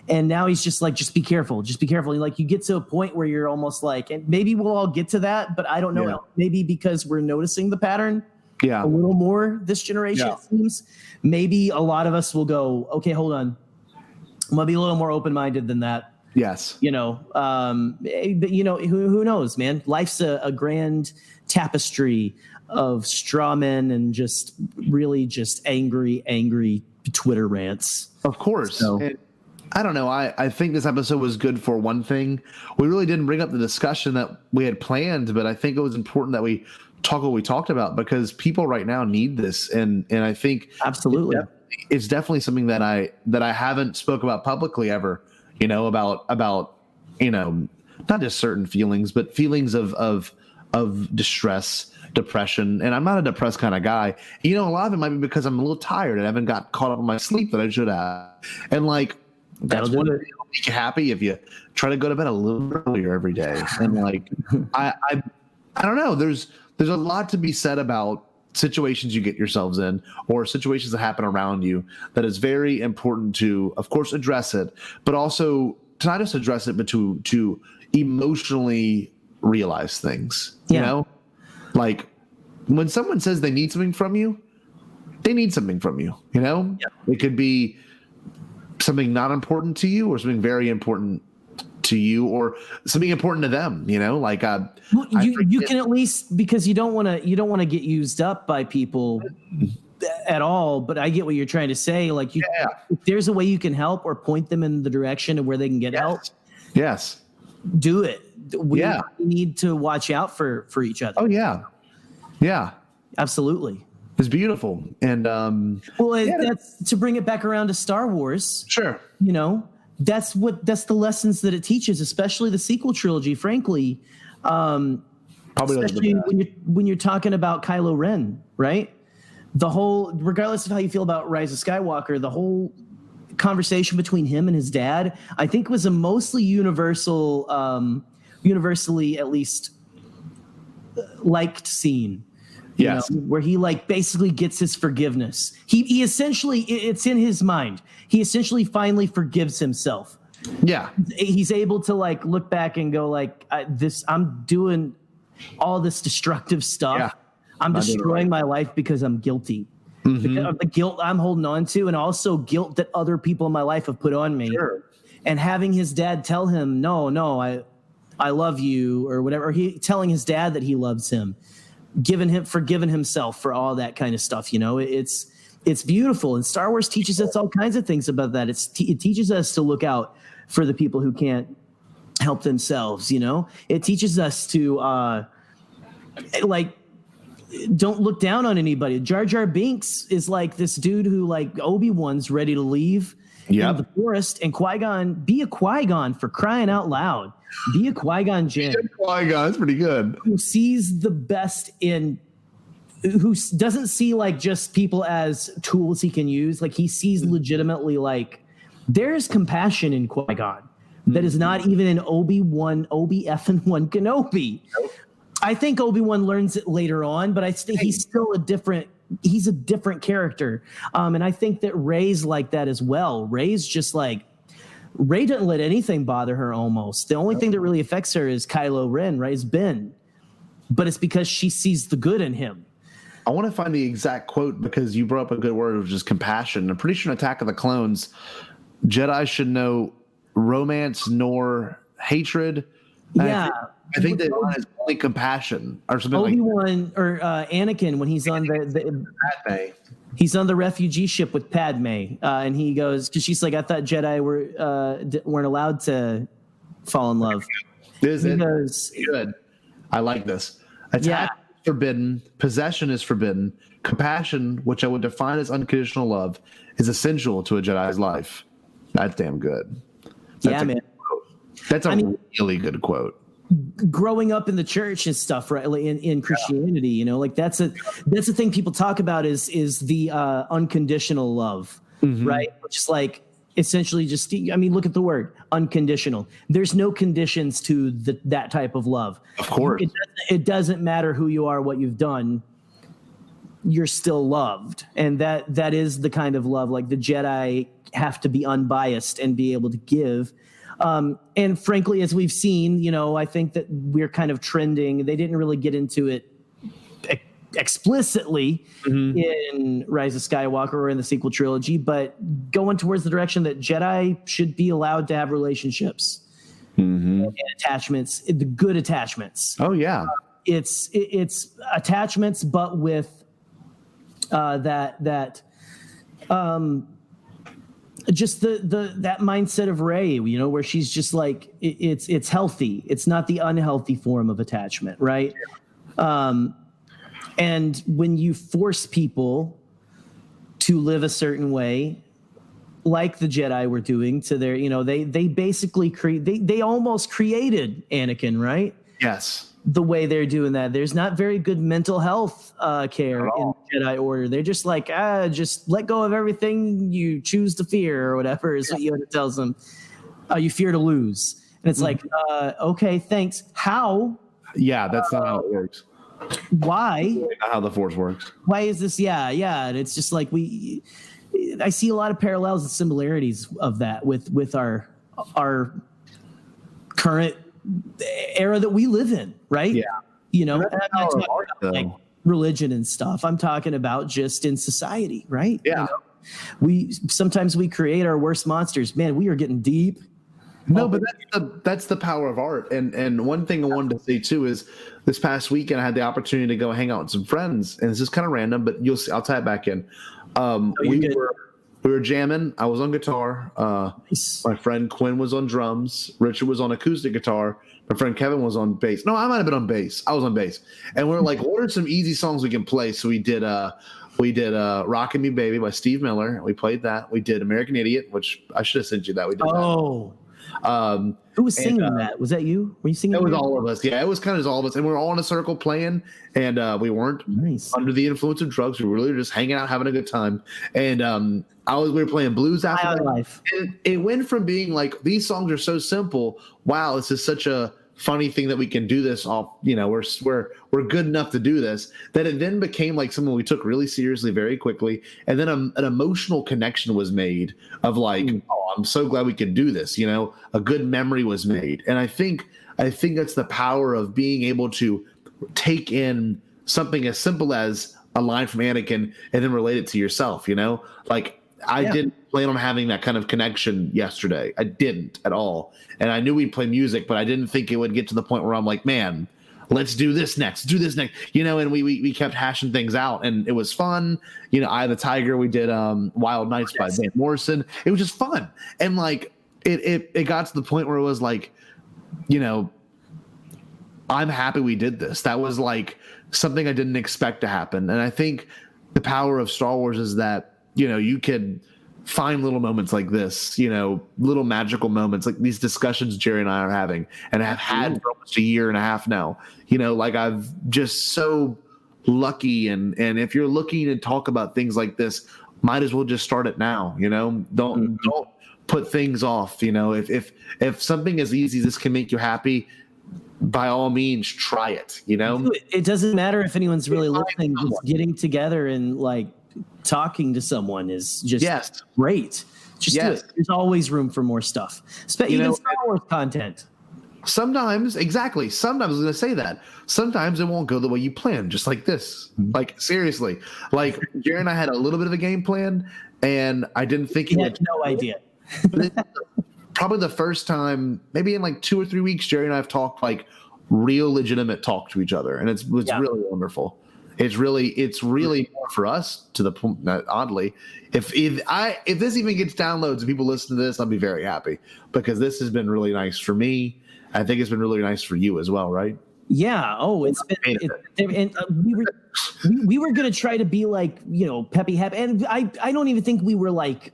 and now he's just like, just be careful. And like you get to a point where you're almost like, and maybe we'll all get to that, but I don't know. Yeah. Maybe because we're noticing the pattern a little more this generation, it seems. Maybe a lot of us will go, okay, hold on. I'm gonna be a little more open-minded than that. Yes. But who knows, man? Life's a grand tapestry of straw men and just really just angry Twitter rants. Of course. So, I don't know. I think this episode was good for one thing. We really didn't bring up the discussion that we had planned, but I think it was important that we talk what we talked about because people right now need this. And I think absolutely it's definitely something that I haven't spoke about publicly ever, about not just certain feelings, but feelings of distress, depression. And I'm not a depressed kind of guy. A lot of it might be because I'm a little tired and I haven't got caught up on my sleep that I should have. And like, that's one thing that'll make you happy if you try to go to bed a little earlier every day. And like, I don't know. There's a lot to be said about situations you get yourselves in or situations that happen around you that is very important to, of course, address it, but also to not just address it, but to emotionally realize things. Like when someone says they need something from you, they need something from you. It could be something not important to you or something very important to you or something important to them, like you can at least, because you don't want to get used up by people at all, but I get what you're trying to say. Like if there's a way you can help or point them in the direction of where they can get help. Yes. Do it. We need to watch out for each other. Oh yeah. Yeah. Absolutely. It's beautiful. And that's to bring it back around to Star Wars. Sure. That's the lessons that it teaches, especially the sequel trilogy, frankly. Probably especially when you're talking about Kylo Ren, right? Regardless of how you feel about Rise of Skywalker, the whole conversation between him and his dad, I think was a mostly universally at least liked scene. Yes. Where he like basically gets his forgiveness. He essentially, it's in his mind. He essentially finally forgives himself. Yeah. He's able to like look back and go like, I'm doing all this destructive stuff. Yeah. I'm destroying my life because I'm guilty. Mm-hmm. The guilt I'm holding on to, and also guilt that other people in my life have put on me. Sure. And having his dad tell him, no, I love you or whatever. Or he telling his dad that he loves him. Forgiven himself for all that kind of stuff. It's beautiful. And Star Wars teaches us all kinds of things about that. It teaches us to look out for the people who can't help themselves. It teaches us to don't look down on anybody. Jar Jar Binks is like this dude who like Obi-Wan's ready to leave in the forest, and Qui-Gon, be a Qui-Gon for crying out loud. Be a Qui-Gon Jinn. Qui-Gon's pretty good. Who sees the best who doesn't see like just people as tools he can use. Like he sees legitimately like there's compassion in Qui-Gon that is not even in Obi-Wan Kenobi. Nope. I think Obi-Wan learns it later on, but I think he's still a different character. And I think that Rey's like that as well. Rey's just like, Rey doesn't let anything bother her almost. The only thing that really affects her is Kylo Ren, right? Is Ben. But it's because she sees the good in him. I want to find the exact quote because you brought up a good word, which is compassion. I'm pretty sure in Attack of the Clones, Jedi should know romance nor hatred. Yeah. I think that line is only compassion or something Obi-Wan or Anakin when he's on Padme. He's on the refugee ship with Padme, and he goes, because she's like, I thought Jedi weren't allowed to fall in love. Good. I like this. Attack is forbidden. Possession is forbidden. Compassion, which I would define as unconditional love, is essential to a Jedi's life. That's damn good. That's a really good quote. growing up in the church and stuff, right? Like in Christianity, you know, like that's the thing people talk about is the unconditional love, right? Which is like essentially just, I mean, look at the word unconditional. There's no conditions to that type of love. Of course. It doesn't matter who you are, what you've done. You're still loved. And that is the kind of love, like the Jedi have to be unbiased and be able to give. And frankly, as we've seen, you know, I think that we're kind of trending. They didn't really get into it explicitly in Rise of Skywalker or in the sequel trilogy, but going towards the direction that Jedi should be allowed to have relationships and attachments, the good attachments. Oh yeah. It's attachments, but with just that mindset of Rey, you know, where she's just like it's healthy. It's not the unhealthy form of attachment, right? And when you force people to live a certain way, like the Jedi were doing to their, you know, they basically they almost created Anakin, right? Yes. The way they're doing that, there's not very good mental health care in the Jedi Order. They're just like, just let go of everything you choose to fear, or whatever is what Yoda tells them. You fear to lose, and it's like, okay, thanks. How? Yeah, that's not how it works. Why? Not how the Force works. Why is this? Yeah, and it's just like I see a lot of parallels and similarities of that with our current era that we live in, right? Yeah. You know, I'm not talking about like religion and stuff. I'm talking about just in society, right? Yeah. You know? Sometimes we create our worst monsters. Man, we are getting deep. No, but that's the power of art. And one thing I wanted to say too is this past weekend I had the opportunity to go hang out with some friends, and this is kind of random, but you'll see, I'll tie it back in. We were jamming. I was on guitar. Nice. My friend Quinn was on drums. Richard was on acoustic guitar. My friend Kevin was on bass. No, I might have been on bass. I was on bass. And we were like, what are some easy songs we can play? So we did Rockin' Me Baby by Steve Miller. We played that. We did American Idiot, which I should have sent you that. We did that. Who was singing that? Was that you? Were you singing? It was all of us. Yeah, it was kind of all of us. And we were all in a circle playing, and we weren't under the influence of drugs. We were really just hanging out, having a good time. And we were playing blues after that. Life. And it went from being like, these songs are so simple. Wow, this is such a funny thing that we can do this off. You know, we're good enough to do this. That it then became like something we took really seriously very quickly. And then an emotional connection was made of like, oh, I'm so glad we could do this. You know, a good memory was made. And I think that's the power of being able to take in something as simple as a line from Anakin and then relate it to yourself. You know, like I didn't plan on having that kind of connection yesterday. I didn't at all. And I knew we'd play music, but I didn't think it would get to the point where I'm like, man, let's do this next, you know, and we kept hashing things out, and it was fun. You know, Eye of the Tiger, we did Wild Nights by Van Morrison. It was just fun. And like, it got to the point where it was like, you know, I'm happy we did this. That was like something I didn't expect to happen. And I think the power of Star Wars is that, you know, you could find little moments like this, you know, little magical moments like these discussions Jerry and I are having and have had for almost a year and a half now. You know, like I've just so lucky. And if you're looking to talk about things like this, might as well just start it now. You know, don't put things off. You know, if something as easy as this can make you happy, by all means, try it. You know, it doesn't matter if anyone's really listening. Just getting together and like talking to someone is just great. Just do it. There's always room for more stuff. Even Star Wars content. Sometimes I was going to say that. Sometimes it won't go the way you plan, just like this. Like, seriously. Like, Jerry and I had a little bit of a game plan, and I didn't think he had no idea. Probably the first time, maybe in like 2 or 3 weeks, Jerry and I have talked like real legitimate talk to each other, and it's really wonderful. It's really more for us to the point. Oddly, if this even gets downloads and people listen to this, I'll be very happy because this has been really nice for me. I think it's been really nice for you as well, right? Yeah. Oh, it's been. And we were gonna try to be like, you know, peppy, happy, and I don't even think we were like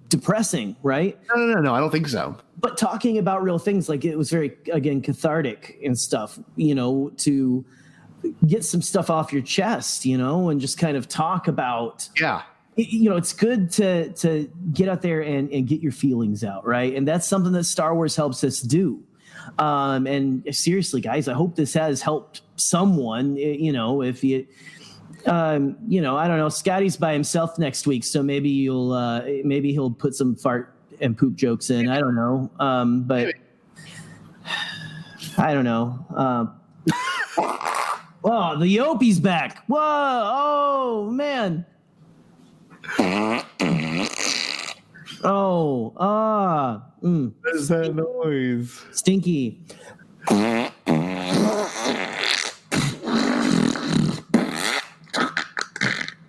depressing, right? No. I don't think so. but talking about real things, like it was very, again, cathartic and stuff, to get some stuff off your chest, and just kind of talk about, it's good to get out there and get your feelings out. Right. And that's something that Star Wars helps us do. And seriously, guys, I hope this has helped someone, if you, I don't know, Scotty's by himself next week, so maybe he'll put some fart and poop jokes in. I don't know. But I don't know. Oh, the Yopi's back. Whoa. Oh, man. Oh, What is that noise? Stinky.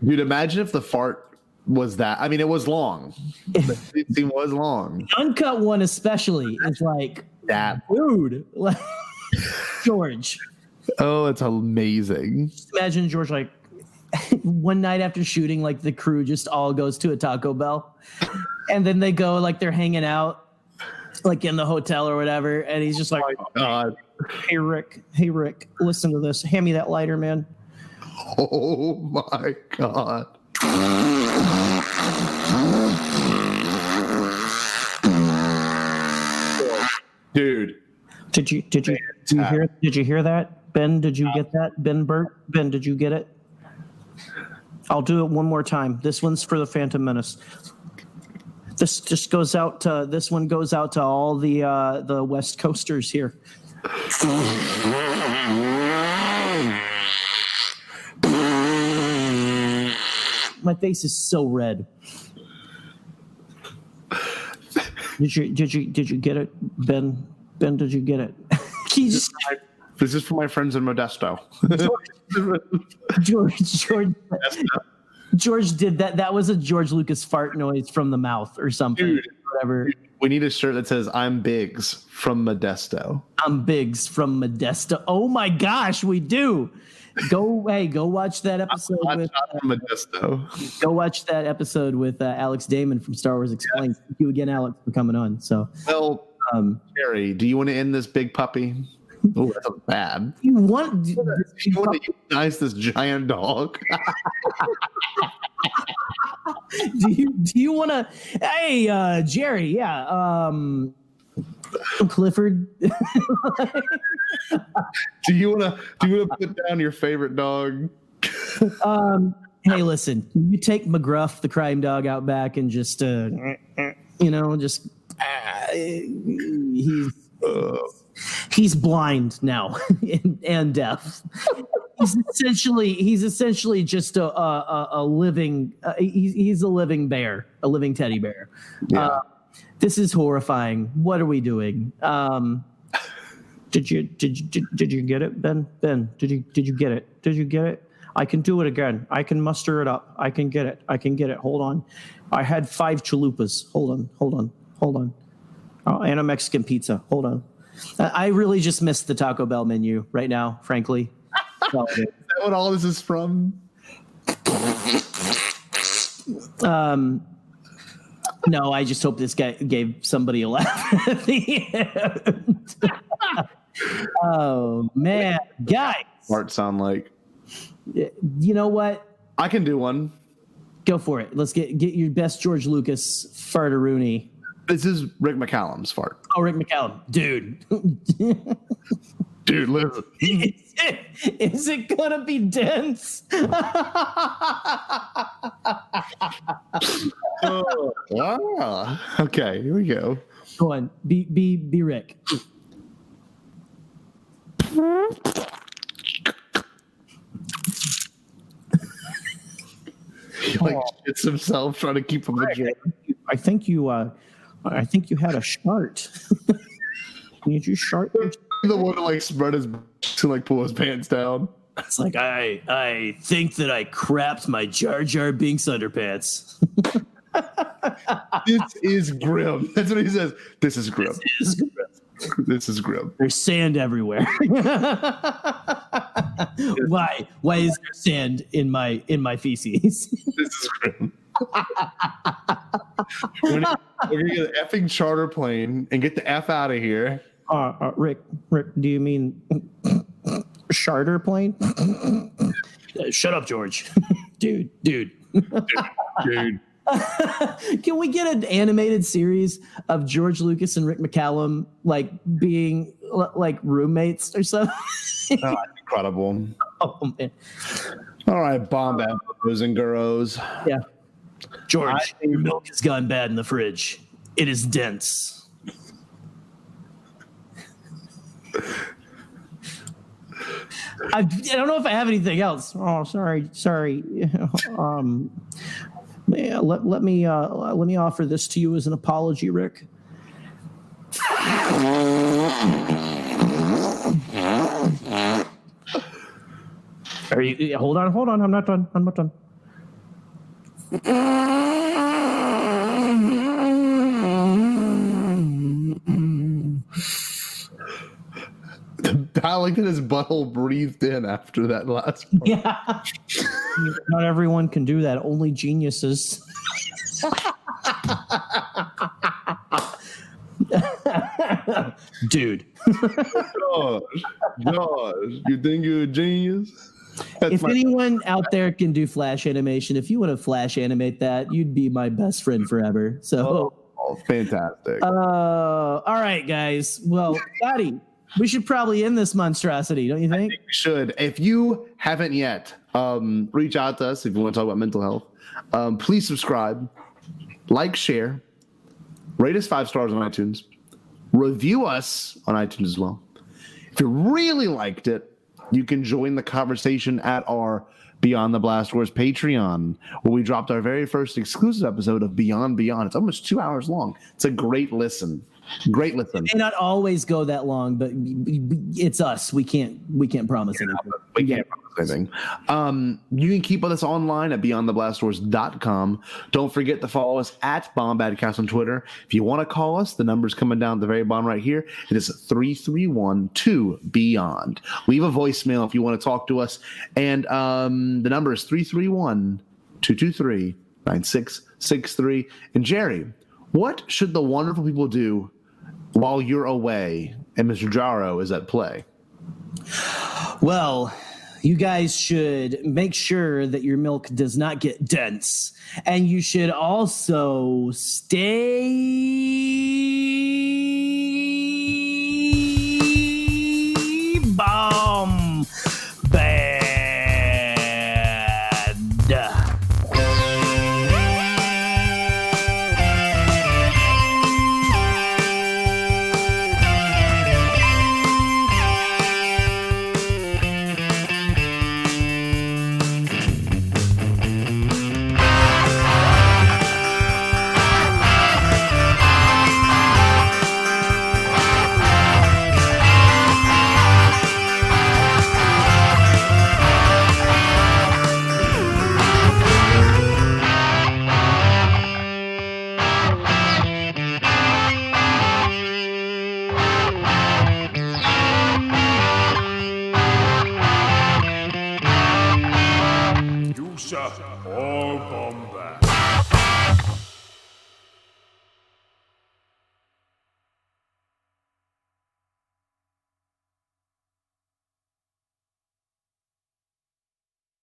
Dude, imagine if the fart was that. I mean, it was long. The scene was long. The uncut one especially is like that. Dude. Like, George. Oh, it's amazing. Just imagine George, like, one night after shooting, like, the crew just all goes to a Taco Bell. And then they go, like, they're hanging out, like, in the hotel or whatever. And he's just like, oh my God. Hey, Rick, listen to this. Hand me that lighter, man. Oh, my God. Dude. Did you hear that? Ben, did you get that? Ben, did you get it? I'll do it one more time. This one's for the Phantom Menace. This one goes out to all the West Coasters here. My face is so red. Did you get it, Ben? Ben, did you get it? This is for my friends in Modesto. George did that. That was a George Lucas fart noise from the mouth or something. Dude, whatever. We need a shirt that says "I'm Biggs from Modesto." I'm Biggs from Modesto. Oh my gosh, we do. Go watch that episode with Modesto. Go watch that episode with Alex Damon from Star Wars Explained. Thank you again, Alex, for coming on. So, well, Jerry, do you want to end this big puppy? Oh, that's bad. You want to euthanize this giant dog? do you want to? Hey, Jerry, yeah. Clifford. Do you want to put down your favorite dog? Hey, listen. You take McGruff, the crime dog, out back, and just he's blind now and deaf. He's essentially just a living. He's a living bear, a living teddy bear. Yeah. This is horrifying. What are we doing? Did you get it, Ben? Ben, did you get it? Did you get it? I can do it again. I can muster it up. I can get it. Hold on. I had 5 chalupas. Hold on. Oh, and a Mexican pizza. Hold on. I really just missed the Taco Bell menu right now, frankly. Is that what all this is from? No, I just hope this guy gave somebody a laugh at the end. Oh, man. Guys. What sound like? You know what? I can do one. Go for it. Let's get your best George Lucas fartaroonie. This is Rick McCallum's fart. Oh, Rick McCallum. Dude. Dude, listen. Is it going to be dense? Okay, here we go. Go on. Be Rick. He shits himself trying to keep him a joke. I think you had a shart. Did you shart? The one to spread his to pull his pants down. It's like I think that I crapped my Jar Jar Binks underpants. This is grim. That's what he says. This is grim. This is grim. There's sand everywhere. Why is there sand in my feces? This is grim. We're gonna get an effing charter plane and get the F out of here. Rick, do you mean charter plane? Shut up, George. Dude. Dude. Can we get an animated series of George Lucas and Rick McCallum like being like roommates or something? Oh, that's incredible. Oh man. All right, Bombad boys and girls. Yeah. George, your milk has gone bad in the fridge. It is dense. I don't know if I have anything else. Oh, sorry. Yeah, let me offer this to you as an apology, Rick. Hold on. I'm not done. I like that his butthole breathed in after that last part. Yeah. Not everyone can do that. Only geniuses. Dude. Josh, you think you're a genius? If anyone out there can do flash animation, if you want to flash animate that, you'd be my best friend forever. So, fantastic. All right, guys. Well, Daddy, we should probably end this monstrosity, don't you think? I think we should. If you haven't yet, reach out to us if you want to talk about mental health. Please subscribe, like, share, rate us 5 stars on iTunes, review us on iTunes as well. If you really liked it, you can join the conversation at our Beyond the Blast Wars Patreon, where we dropped our very first exclusive episode of Beyond Beyond. It's almost 2 hours long. It's a great listen. It may not always go that long, but it's us. We can't promise anything. We can't promise anything. You can keep with us online at beyondtheblastwars.com. Don't forget to follow us at Bombadcast on Twitter. If you want to call us, the number's coming down at the very bottom right here. It is 331-2-BEYOND. Leave a voicemail if you want to talk to us. And the number is 331-223-9663. And Jerry, what should the wonderful people do while you're away and Mr. Jaro is at play? Well, you guys should make sure that your milk does not get dense. And you should also stay bombad. All